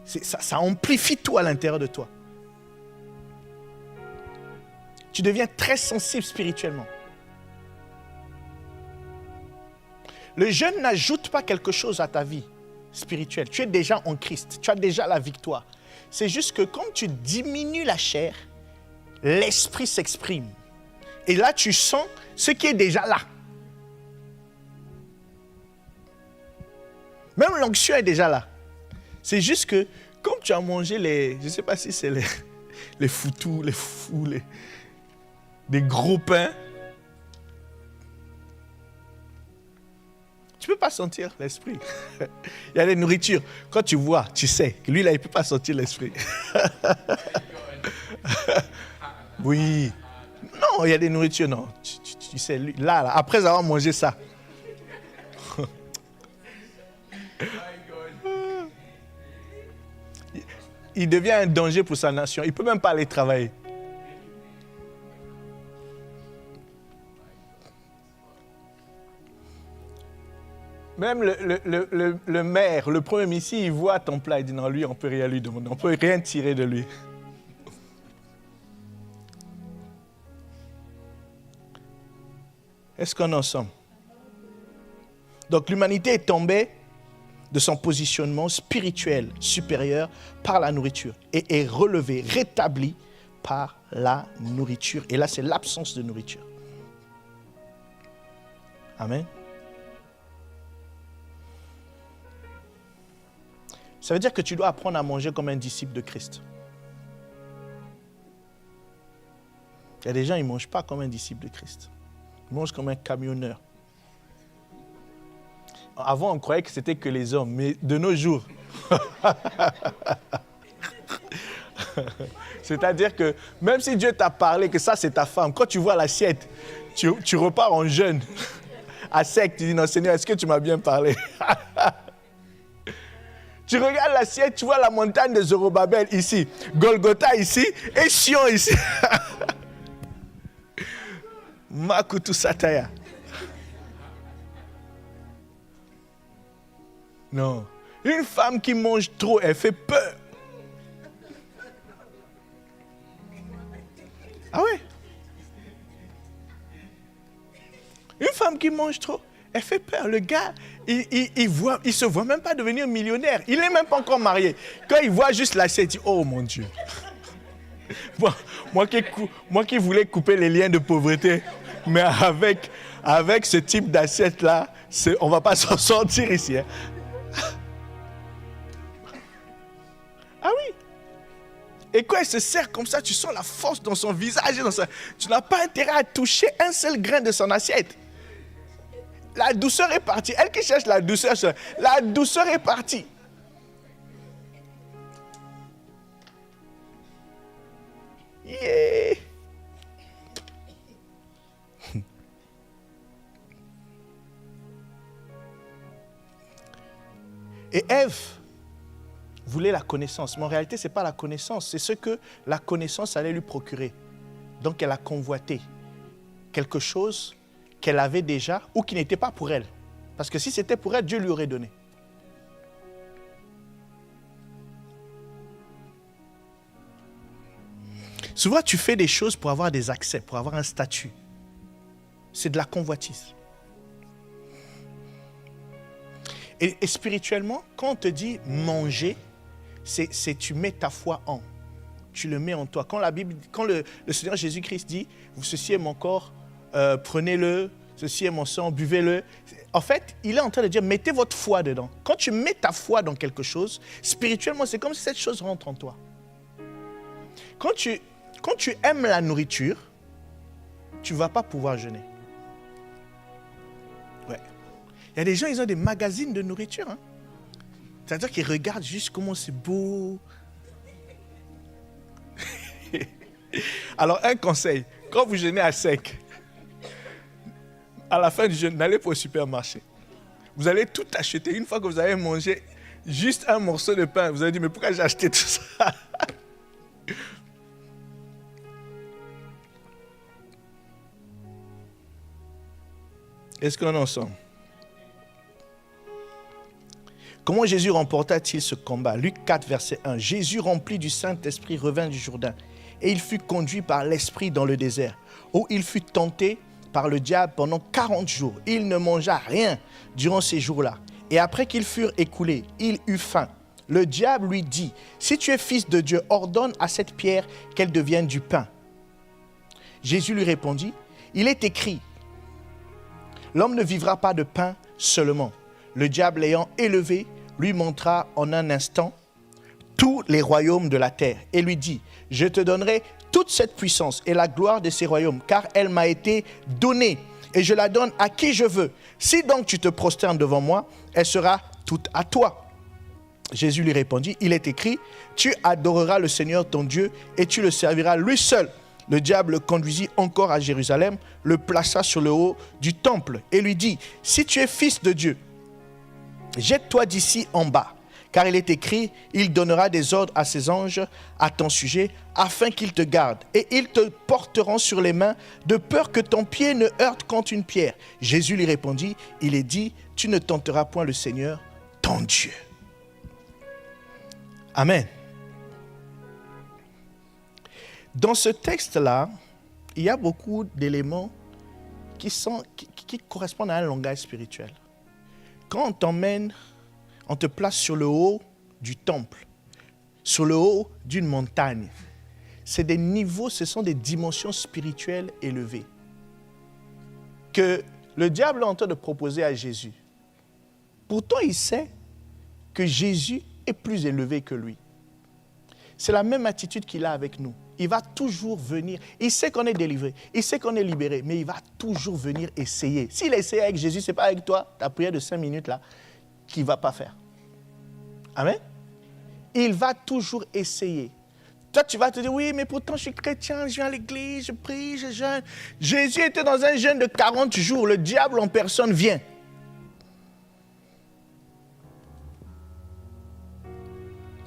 A: Ça amplifie tout à l'intérieur de toi. Tu deviens très sensible spirituellement. Le jeûne n'ajoute pas quelque chose à ta vie spirituelle. Tu es déjà en Christ. Tu as déjà la victoire. C'est juste que quand tu diminues la chair, l'esprit s'exprime. Et là, tu sens ce qui est déjà là. Même l'onction est déjà là. C'est juste que, comme tu as mangé je ne sais pas si c'est les foutous, les fous, des gros pains, tu ne peux pas sentir l'esprit. Il y a des nourritures. Quand tu vois, tu sais que lui, là, il ne peut pas sentir l'esprit. Oui. Non, il y a des nourritures, non. Tu sais, lui, là, après avoir mangé ça. Il devient un danger pour sa nation. Il ne peut même pas aller travailler. Même le maire, le premier ministre, il voit ton plat, il dit non, lui, on ne peut rien lui demander, on ne peut rien tirer de lui. Est-ce qu'on est ensemble? Donc l'humanité est tombée de son positionnement spirituel supérieur par la nourriture et est relevée, rétablie par la nourriture. Et là, c'est l'absence de nourriture. Amen. Ça veut dire que tu dois apprendre à manger comme un disciple de Christ. Il y a des gens, ils ne mangent pas comme un disciple de Christ. Ils mangent comme un camionneur. Avant, on croyait que c'était que les hommes, mais de nos jours, c'est-à-dire que même si Dieu t'a parlé que ça c'est ta femme, quand tu vois l'assiette, tu repars en jeûne, à sec, tu dis non Seigneur, est-ce que tu m'as bien parlé? Tu regardes l'assiette, tu vois la montagne de Zorobabel ici, Golgotha ici, et Sion ici. Makutu Sataya. Non. Une femme qui mange trop, elle fait peur. Ah ouais? Une femme qui mange trop, Elle fait peur. Le gars, il se voit même pas devenir millionnaire. Il n'est même pas encore marié. Quand il voit juste l'assiette, il dit, oh mon Dieu. Moi qui voulais couper les liens de pauvreté, mais avec ce type d'assiette-là, on ne va pas s'en sortir ici. Hein. Ah oui. Et quand elle se serre comme ça, tu sens la force dans son visage. Tu n'as pas intérêt à toucher un seul grain de son assiette. La douceur est partie. Elle qui cherche la douceur est partie. Yeah. Et Ève voulait la connaissance. Mais en réalité, ce n'est pas la connaissance. C'est ce que la connaissance allait lui procurer. Donc, elle a convoité quelque chose qu'elle avait déjà ou qui n'était pas pour elle. Parce que si c'était pour elle, Dieu lui aurait donné. Souvent, tu fais des choses pour avoir des accès, pour avoir un statut. C'est de la convoitise. Et spirituellement, quand on te dit manger, c'est tu mets ta foi en. Tu le mets en toi. Quand le Seigneur Jésus-Christ dit, ceci est mon corps, prenez-le, ceci est mon sang, buvez-le. En fait, il est en train de dire, mettez votre foi dedans. Quand tu mets ta foi dans quelque chose, spirituellement, c'est comme si cette chose rentre en toi. Quand tu aimes la nourriture, tu ne vas pas pouvoir jeûner. Ouais. Il y a des gens, ils ont des magazines de nourriture. Hein. C'est-à-dire qu'ils regardent juste comment c'est beau. Alors, un conseil, quand vous jeûnez à sec, à la fin du jeûne, n'allez pas au supermarché. Vous allez tout acheter. Une fois que vous avez mangé juste un morceau de pain, vous allez dire, mais pourquoi j'ai acheté tout ça? Est-ce qu'on est ensemble? Comment Jésus remporta-t-il ce combat? Luc 4, verset 1. Jésus, rempli du Saint-Esprit, revint du Jourdain. Et il fut conduit par l'Esprit dans le désert, où il fut tenté par le diable pendant 40 jours. Il ne mangea rien durant ces jours-là. Et après qu'ils furent écoulés, il eut faim. Le diable lui dit, « Si tu es fils de Dieu, ordonne à cette pierre qu'elle devienne du pain. » Jésus lui répondit, « Il est écrit, l'homme ne vivra pas de pain seulement. » Le diable l'ayant élevé, lui montra en un instant tous les royaumes de la terre et lui dit, « Je te donnerai toute cette puissance et la gloire de ces royaumes, car elle m'a été donnée et je la donne à qui je veux. Si donc tu te prosternes devant moi, elle sera toute à toi. » Jésus lui répondit, « Il est écrit, tu adoreras le Seigneur ton Dieu et tu le serviras lui seul. » Le diable le conduisit encore à Jérusalem, le plaça sur le haut du temple et lui dit, « Si tu es fils de Dieu, jette-toi d'ici en bas, car il est écrit, il donnera des ordres à ses anges à ton sujet, afin qu'ils te gardent, et ils te porteront sur les mains, de peur que ton pied ne heurte contre une pierre. » Jésus lui répondit, il est dit, tu ne tenteras point le Seigneur, ton Dieu. Amen. Dans ce texte-là, il y a beaucoup d'éléments qui correspondent à un langage spirituel. Quand on t'emmène, on te place sur le haut du temple, sur le haut d'une montagne. C'est des niveaux, ce sont des dimensions spirituelles élevées que le diable est en train de proposer à Jésus. Pourtant, il sait que Jésus est plus élevé que lui. C'est la même attitude qu'il a avec nous. Il va toujours venir. Il sait qu'on est délivré. Il sait qu'on est libéré. Mais il va toujours venir essayer. S'il essaie avec Jésus, ce n'est pas avec toi, ta prière de 5 minutes là, qu'il ne va pas faire. Amen. Il va toujours essayer. Toi, tu vas te dire, oui, mais pourtant je suis chrétien, je viens à l'église, je prie, je jeûne. Jésus était dans un jeûne de 40 jours. Le diable en personne vient.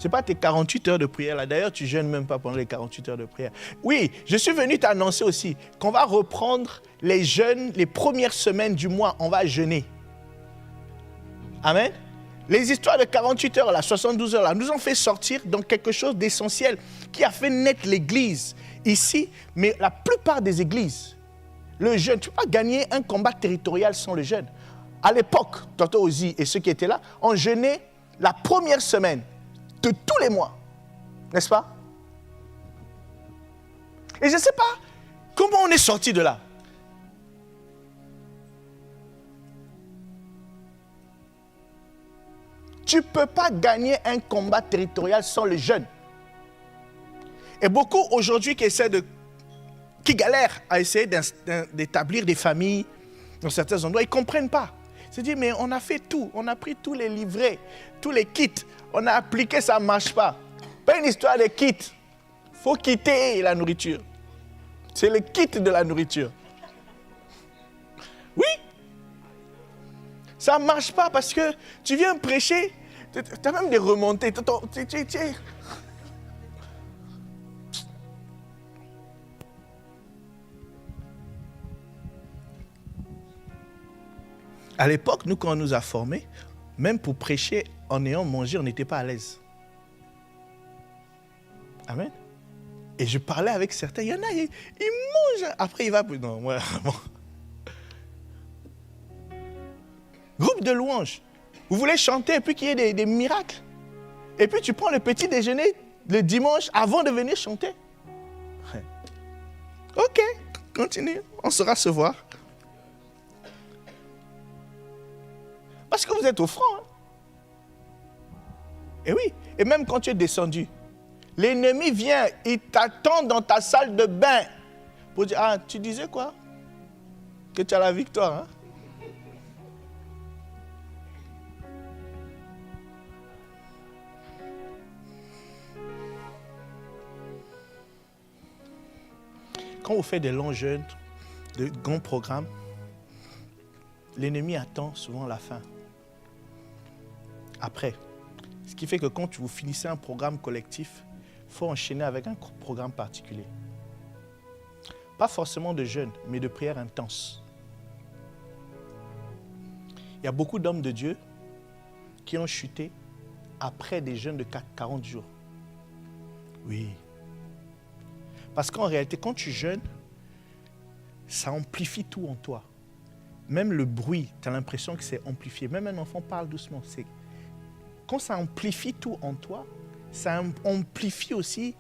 A: Ce n'est pas tes 48 heures de prière là. D'ailleurs, tu ne jeûnes même pas pendant les 48 heures de prière. Oui, je suis venu t'annoncer aussi qu'on va reprendre les jeûnes, les premières semaines du mois, on va jeûner. Amen. Les histoires de 48 heures là, 72 heures là, nous ont fait sortir dans quelque chose d'essentiel qui a fait naître l'église ici, mais la plupart des églises, le jeûne, tu ne peux pas gagner un combat territorial sans le jeûne. à l'époque, Tonton Ozzy et ceux qui étaient là, ont jeûné la première semaine de tous les mois. N'est-ce pas? Et je ne sais pas comment on est sorti de là. Tu ne peux pas gagner un combat territorial sans le jeûne. Et beaucoup aujourd'hui qui galèrent à essayer d'établir des familles dans certains endroits, ils ne comprennent pas. Ils se disent, mais on a fait tout, on a pris tous les livrets, tous les kits, on a appliqué, ça ne marche pas. Pas une histoire de kit. Il faut quitter la nourriture. C'est le kit de la nourriture. Oui. Ça ne marche pas parce que tu viens prêcher, tu as même des remontées. À l'époque, nous, quand on nous a formés, même pour prêcher en ayant mangé, on n'était pas à l'aise. Amen. Et je parlais avec certains, il y en a, ils mangent, après il va... Non, moi, bon. Groupe de louanges. Vous voulez chanter et puis qu'il y ait des miracles. Et puis tu prends le petit déjeuner le dimanche avant de venir chanter. Ok, continue, on saura se voir. Parce que vous êtes au front. Hein? Et oui, et même quand tu es descendu, l'ennemi vient, il t'attend dans ta salle de bain pour dire, ah, tu disais quoi? Que tu as la victoire, hein? Quand vous faites des longs jeûnes, de grands programmes, l'ennemi attend souvent la fin. Après. Ce qui fait que quand vous finissez un programme collectif, il faut enchaîner avec un programme particulier. Pas forcément de jeûne, mais de prière intense. Il y a beaucoup d'hommes de Dieu qui ont chuté après des jeûnes de 40 jours. Oui. Parce qu'en réalité, quand tu jeûnes, ça amplifie tout en toi. Même le bruit, tu as l'impression que c'est amplifié. Même un enfant parle doucement. Quand ça amplifie tout en toi, ça amplifie aussi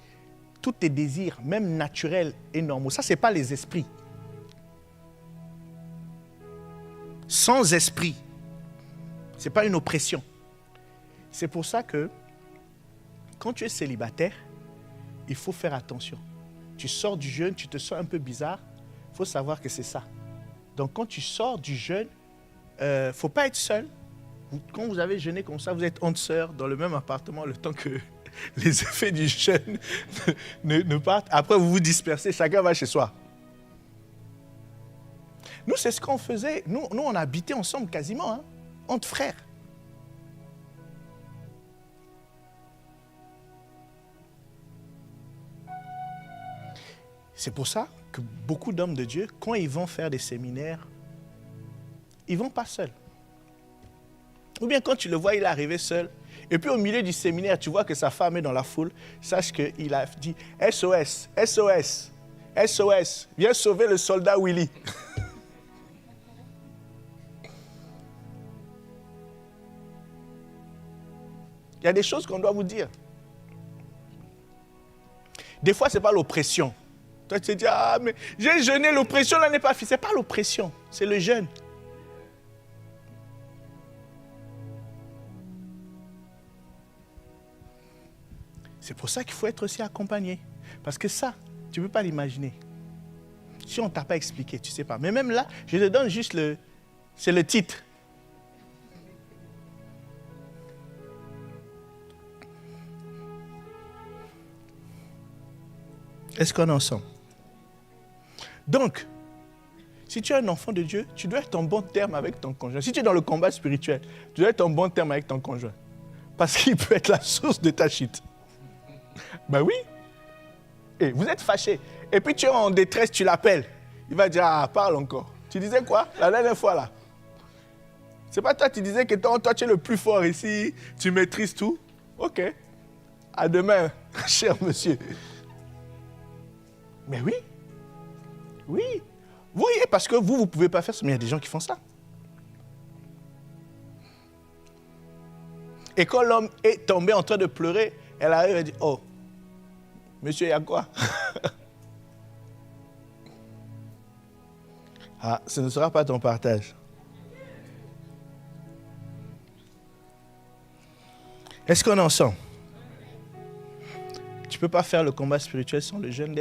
A: tous tes désirs, même naturels et normaux. Ça, ce n'est pas les esprits. Sans esprit, ce n'est pas une oppression. C'est pour ça que quand tu es célibataire, il faut faire attention. Tu sors du jeûne, tu te sens un peu bizarre, il faut savoir que c'est ça. Donc quand tu sors du jeûne, il ne faut pas être seul. Quand vous avez jeûné comme ça, vous êtes entre sœurs dans le même appartement le temps que les effets du jeûne ne partent. Après, vous vous dispersez, chacun va chez soi. Nous, c'est ce qu'on faisait. Nous, on habitait ensemble quasiment, hein, entre frères. C'est pour ça que beaucoup d'hommes de Dieu, quand ils vont faire des séminaires, ils ne vont pas seuls. Ou bien quand tu le vois, il est arrivé seul. Et puis au milieu du séminaire, tu vois que sa femme est dans la foule. Sache qu'il a dit SOS, SOS, SOS, viens sauver le soldat Willy. Il y a des choses qu'on doit vous dire. Des fois, ce n'est pas l'oppression. Toi, tu te dis, ah, mais j'ai jeûné, l'oppression là n'est pas finie. Ce n'est pas l'oppression, c'est le jeûne. C'est pour ça qu'il faut être aussi accompagné. Parce que ça, tu ne peux pas l'imaginer. Si on ne t'a pas expliqué, tu ne sais pas. Mais même là, je te donne juste c'est le titre. Est-ce qu'on est ensemble? Donc, si tu es un enfant de Dieu, tu dois être en bon terme avec ton conjoint. Si tu es dans le combat spirituel, tu dois être en bon terme avec ton conjoint. Parce qu'il peut être la source de ta chute. Ben oui. Et vous êtes fâchés. Et puis tu es en détresse, tu l'appelles. Il va dire, ah, parle encore. Tu disais quoi la dernière fois là? C'est pas toi, tu disais que toi tu es le plus fort ici, tu maîtrises tout. Ok. À demain, cher monsieur. Mais oui. Oui. Vous voyez, parce que vous ne pouvez pas faire ça, mais il y a des gens qui font ça. Et quand l'homme est tombé en train de pleurer, elle arrive et dit, oh, monsieur, il y a quoi? Ah, ce ne sera pas ton partage. Est-ce qu'on est ensemble? Tu ne peux pas faire le combat spirituel sans le jeûne.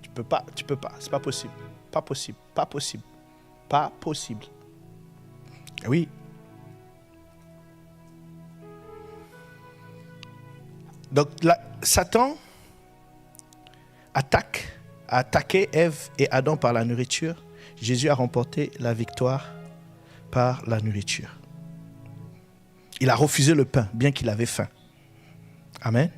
A: Tu peux pas. C'est pas possible. Pas possible. Pas possible. Pas possible. Oui. Donc, Satan a attaqué Ève et Adam par la nourriture. Jésus a remporté la victoire par la nourriture. Il a refusé le pain, bien qu'il avait faim. Amen.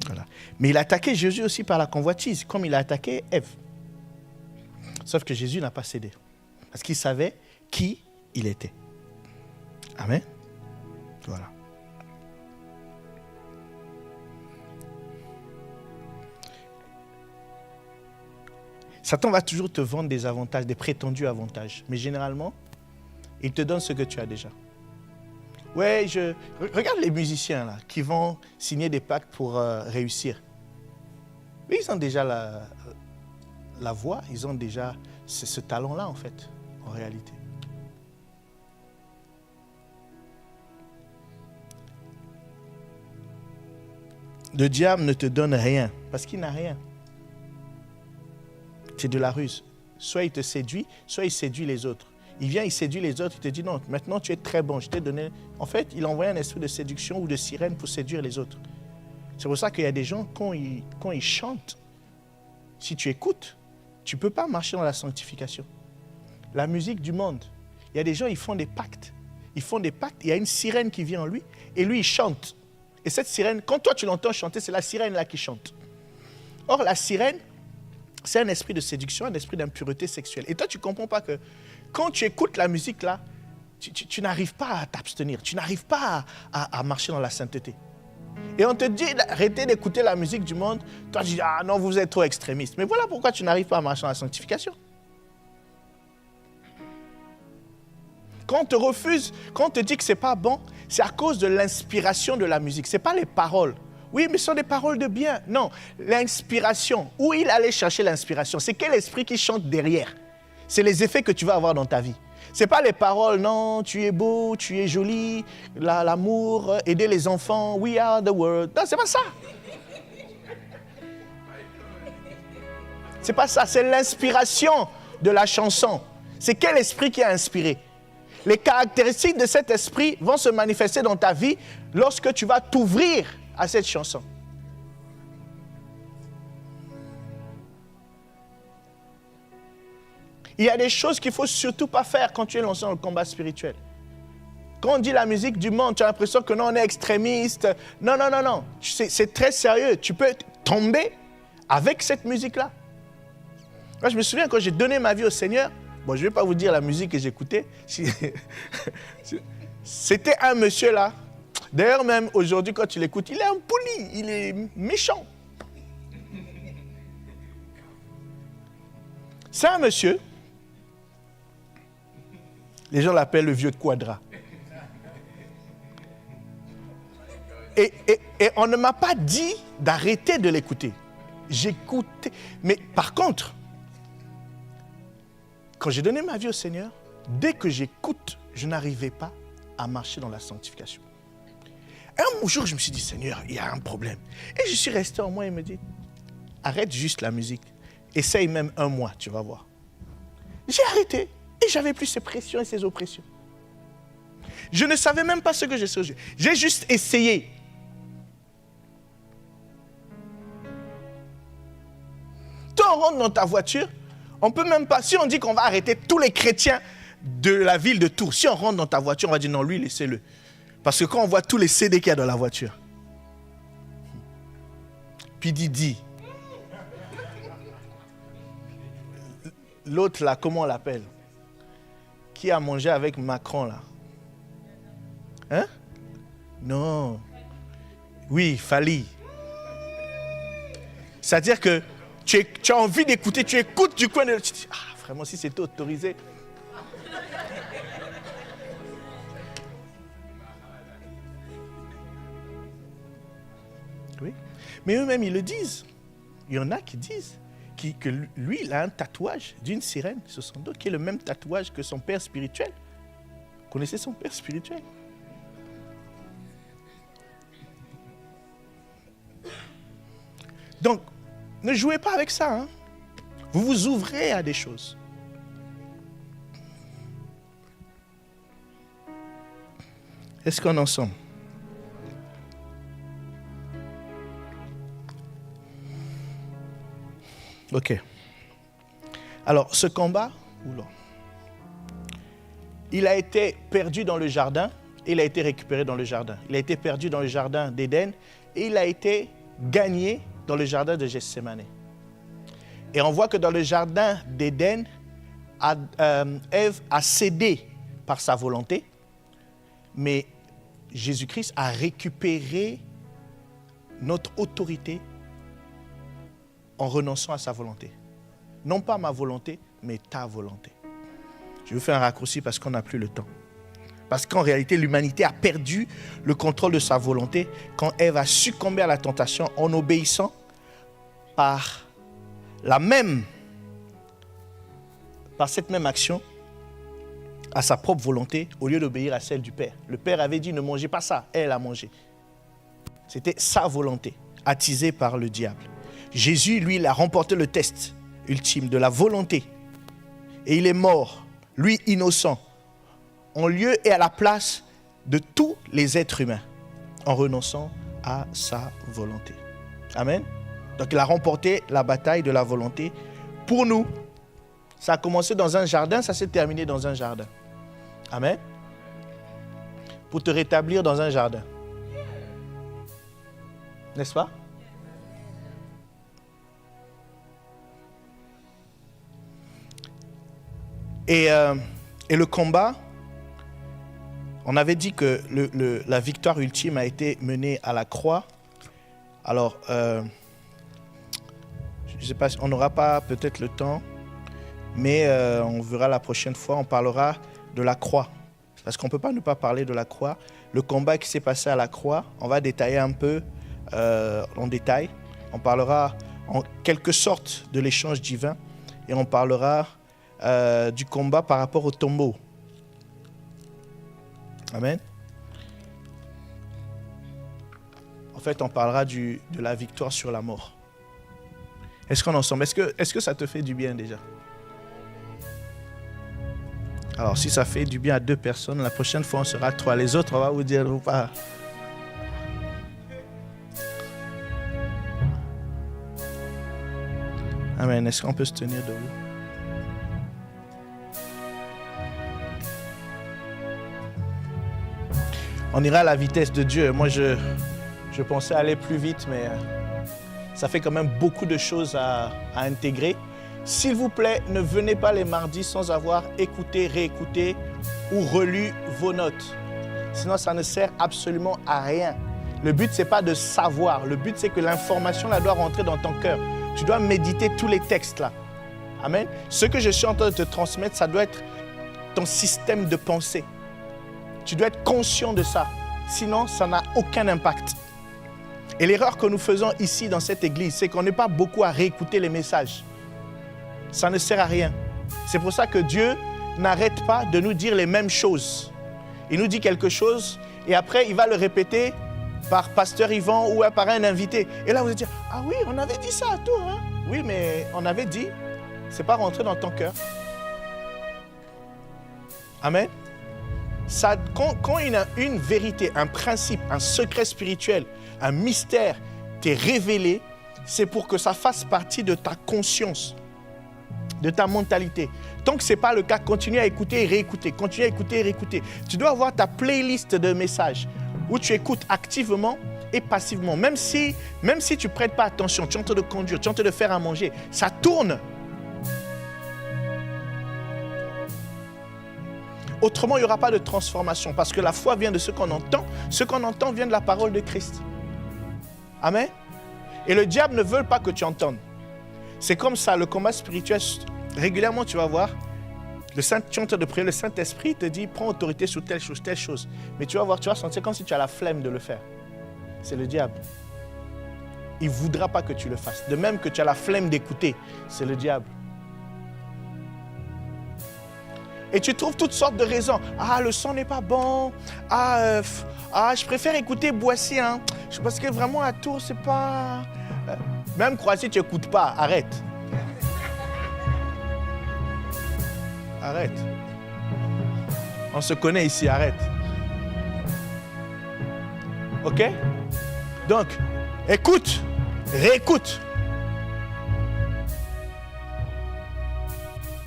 A: Voilà. Mais il a attaqué Jésus aussi par la convoitise, comme il a attaqué Ève. Sauf que Jésus n'a pas cédé. Parce qu'il savait qui il était. Amen. Voilà. Satan va toujours te vendre des avantages, des prétendus avantages. Mais généralement, il te donne ce que tu as déjà. Ouais, regarde les musiciens là, qui vont signer des pactes pour réussir. Mais ils ont déjà la voix, ils ont déjà ce talent-là en fait, en réalité. Le diable ne te donne rien, parce qu'il n'a rien. C'est de la ruse. Soit il te séduit, soit il séduit les autres. Il vient, il séduit les autres, il te dit non, maintenant tu es très bon, je t'ai donné... En fait, il envoie un esprit de séduction ou de sirène pour séduire les autres. C'est pour ça qu'il y a des gens, quand ils chantent, si tu écoutes, tu ne peux pas marcher dans la sanctification. La musique du monde, il y a des gens, ils font des pactes. Ils font des pactes, il y a une sirène qui vient en lui, et lui, il chante. Et cette sirène, quand toi tu l'entends chanter, c'est la sirène là qui chante. Or, la sirène, c'est un esprit de séduction, un esprit d'impureté sexuelle. Et toi, tu ne comprends pas que quand tu écoutes la musique là, tu n'arrives pas à t'abstenir, tu n'arrives pas à marcher dans la sainteté. Et on te dit d'arrêter d'écouter la musique du monde, toi tu dis, ah non, vous êtes trop extrémiste. Mais voilà pourquoi tu n'arrives pas à marcher dans la sanctification. Quand on te refuse, quand on te dit que ce n'est pas bon, c'est à cause de l'inspiration de la musique, ce n'est pas les paroles. Oui, mais ce sont des paroles de bien. Non, l'inspiration, où il allait chercher l'inspiration, c'est quel esprit qui chante derrière. C'est les effets que tu vas avoir dans ta vie. Ce n'est pas les paroles, non, tu es beau, tu es joli, l'amour, aider les enfants, we are the world. Non, ce n'est pas ça. Ce n'est pas ça, c'est l'inspiration de la chanson. C'est quel esprit qui a inspiré. Les caractéristiques de cet esprit vont se manifester dans ta vie lorsque tu vas t'ouvrir à cette chanson. Il y a des choses qu'il ne faut surtout pas faire quand tu es lancé dans le combat spirituel. Quand on dit la musique du monde, tu as l'impression que non, on est extrémiste. Non, non, non, non. C'est très sérieux. Tu peux tomber avec cette musique-là. Moi, je me souviens quand j'ai donné ma vie au Seigneur, bon, je ne vais pas vous dire la musique que j'écoutais. C'était un monsieur là. D'ailleurs, même aujourd'hui, quand tu l'écoutes, il est impoli, il est méchant. C'est un monsieur. Les gens l'appellent le vieux de Quadra. Et on ne m'a pas dit d'arrêter de l'écouter. J'écoutais. Mais par contre, quand j'ai donné ma vie au Seigneur, dès que j'écoute, je n'arrivais pas à marcher dans la sanctification. Un jour, je me suis dit, Seigneur, il y a un problème. Et je suis resté en moi et me dit, arrête juste la musique. Essaye même 1 mois, tu vas voir. J'ai arrêté et j'avais plus ces pressions et ces oppressions. Je ne savais même pas ce que j'ai fait. J'ai juste essayé. Toi, on rentre dans ta voiture, on peut même pas, si on dit qu'on va arrêter tous les chrétiens de la ville de Tours, si on rentre dans ta voiture, on va dire non, lui, laissez-le. Parce que quand on voit tous les CD qu'il y a dans la voiture, puis Didi, l'autre là, comment on l'appelle? Qui a mangé avec Macron là? Hein? Non. Oui, Fali. C'est-à-dire que tu as envie d'écouter, tu écoutes du coin de... Tu dis, ah, vraiment, si c'était autorisé. Oui. Mais eux-mêmes, ils le disent. Il y en a qui disent que lui, il a un tatouage d'une sirène sur son dos, qui est le même tatouage que son père spirituel. Vous connaissez son père spirituel? Donc, ne jouez pas avec ça. Hein. Vous vous ouvrez à des choses. Est-ce qu'on est ensemble? Ok. Alors, ce combat, il a été perdu dans le jardin, et il a été récupéré dans le jardin. Il a été perdu dans le jardin d'Éden, et il a été gagné dans le jardin de Gethsémane. Et on voit que dans le jardin d'Éden, Ève a cédé par sa volonté, mais Jésus-Christ a récupéré notre autorité en renonçant à sa volonté. Non pas ma volonté, mais ta volonté. Je vous fais un raccourci parce qu'on n'a plus le temps. Parce qu'en réalité, l'humanité a perdu le contrôle de sa volonté quand Ève a succombé à la tentation en obéissant par cette même action à sa propre volonté au lieu d'obéir à celle du Père. Le Père avait dit ne mangez pas ça, elle a mangé. C'était sa volonté, attisée par le diable. Jésus, lui, il a remporté le test ultime de la volonté. Et il est mort, lui innocent, en lieu et à la place de tous les êtres humains, en renonçant à sa volonté. Amen. Donc il a remporté la bataille de la volonté pour nous. Ça a commencé dans un jardin, ça s'est terminé dans un jardin. Amen. Pour te rétablir dans un jardin. N'est-ce pas? Et le combat, on avait dit que la victoire ultime a été menée à la croix. Alors, je ne sais pas, on n'aura pas peut-être le temps, mais on verra la prochaine fois, on parlera de la croix. Parce qu'on ne peut pas ne pas parler de la croix. Le combat qui s'est passé à la croix, on va détailler un peu en détail. On parlera en quelque sorte de l'échange divin et on parlera du combat par rapport au tombeau. Amen. En fait, on parlera de la victoire sur la mort. Est-ce qu'on est ensemble? Est-ce que ça te fait du bien déjà? Alors, si ça fait du bien à 2 personnes, la prochaine fois, on sera 3. Les autres, on va vous dire ou pas. Amen. Est-ce qu'on peut se tenir debout? On ira à la vitesse de Dieu. Moi, je pensais aller plus vite, mais ça fait quand même beaucoup de choses à intégrer. S'il vous plaît, ne venez pas les mardis sans avoir écouté, réécouté ou relu vos notes. Sinon, ça ne sert absolument à rien. Le but, ce n'est pas de savoir. Le but, c'est que l'information là, doit rentrer dans ton cœur. Tu dois méditer tous les textes là. Amen. Ce que je suis en train de te transmettre, ça doit être ton système de pensée. Tu dois être conscient de ça. Sinon, ça n'a aucun impact. Et l'erreur que nous faisons ici dans cette église, c'est qu'on n'est pas beaucoup à réécouter les messages. Ça ne sert à rien. C'est pour ça que Dieu n'arrête pas de nous dire les mêmes choses. Il nous dit quelque chose et après, il va le répéter par Pasteur Yvan ou par un invité. Et là, vous allez dire, ah oui, on avait dit ça à toi. Hein? Oui, mais on avait dit, c'est pas rentré dans ton cœur. Amen. Ça, quand une vérité, un principe, un secret spirituel, un mystère t'est révélé, c'est pour que ça fasse partie de ta conscience, de ta mentalité. Tant que ce n'est pas le cas, continue à écouter et réécouter. Continue à écouter et réécouter. Tu dois avoir ta playlist de messages où tu écoutes activement et passivement. Même si tu ne prêtes pas attention, tu es en train de conduire, tu es en train de faire à manger, ça tourne. Autrement, il n'y aura pas de transformation parce que la foi vient de ce qu'on entend. Ce qu'on entend vient de la parole de Christ. Amen. Et le diable ne veut pas que tu entendes. C'est comme ça, le combat spirituel, régulièrement tu vas voir, tu es en train de prier, le Saint-Esprit te dit, prends autorité sur telle chose. Mais tu vas voir, tu vas sentir comme si tu as la flemme de le faire. C'est le diable. il ne voudra pas que tu le fasses. De même que tu as la flemme d'écouter, c'est le diable. Et tu trouves toutes sortes de raisons. Ah, le son n'est pas bon. Je préfère écouter Boissy. Hein. Parce que vraiment, à Tours, c'est pas... Même Croatie, tu n'écoutes pas. Arrête. Arrête. On se connaît ici, arrête. OK? Donc, écoute, réécoute.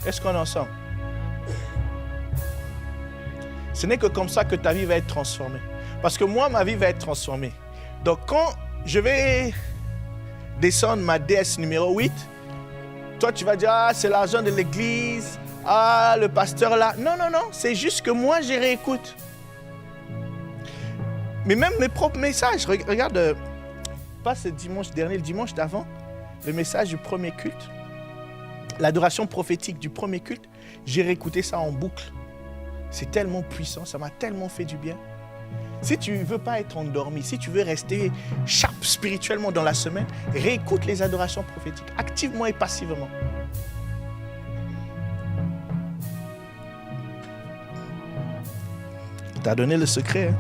A: Est-ce qu'on est ensemble? Ce n'est que comme ça que ta vie va être transformée. Parce que moi, ma vie va être transformée. Donc, quand je vais descendre ma DS numéro 8, toi, tu vas dire, ah, c'est l'argent de l'église, ah, le pasteur là. Non, non, non, c'est juste que moi, je réécoute. Mais même mes propres messages, regarde, pas ce dimanche dernier, le dimanche d'avant, le message du premier culte, l'adoration prophétique du premier culte, j'ai réécouté ça en boucle. C'est tellement puissant, ça m'a tellement fait du bien. Si tu ne veux pas être endormi, si tu veux rester sharp spirituellement dans la semaine, réécoute les adorations prophétiques, activement et passivement. Tu as donné le secret, hein?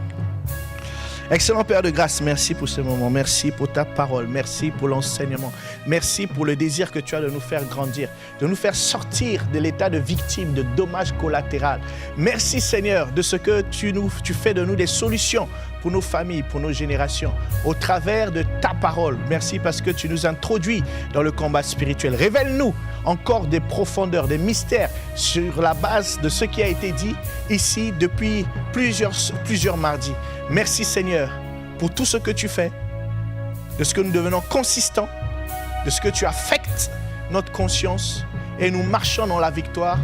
A: Excellent Père de grâce, merci pour ce moment, merci pour ta parole, merci pour l'enseignement, merci pour le désir que tu as de nous faire grandir, de nous faire sortir de l'état de victime, de dommages collatéraux. Merci Seigneur de ce que tu fais de nous des solutions pour nos familles, pour nos générations, au travers de ta parole. Merci parce que tu nous introduis dans le combat spirituel. Révèle-nous encore des profondeurs, des mystères sur la base de ce qui a été dit ici depuis plusieurs mardis. Merci Seigneur pour tout ce que tu fais, de ce que nous devenons consistants, de ce que tu affectes notre conscience et nous marchons dans la victoire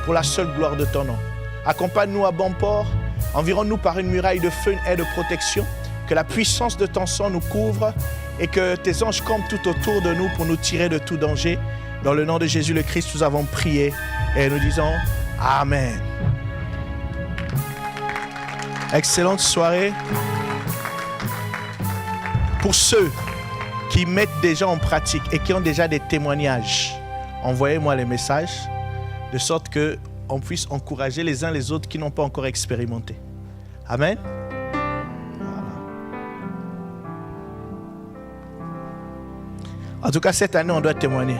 A: pour la seule gloire de ton nom. Accompagne-nous à bon port, environne-nous par une muraille de feu et de protection, que la puissance de ton sang nous couvre et que tes anges campent tout autour de nous pour nous tirer de tout danger. Dans le nom de Jésus le Christ, nous avons prié et nous disons Amen. Excellente soirée. Pour ceux qui mettent déjà en pratique et qui ont déjà des témoignages, envoyez-moi les messages de sorte qu'on puisse encourager les uns les autres qui n'ont pas encore expérimenté. Amen. Voilà. En tout cas, cette année, on doit témoigner.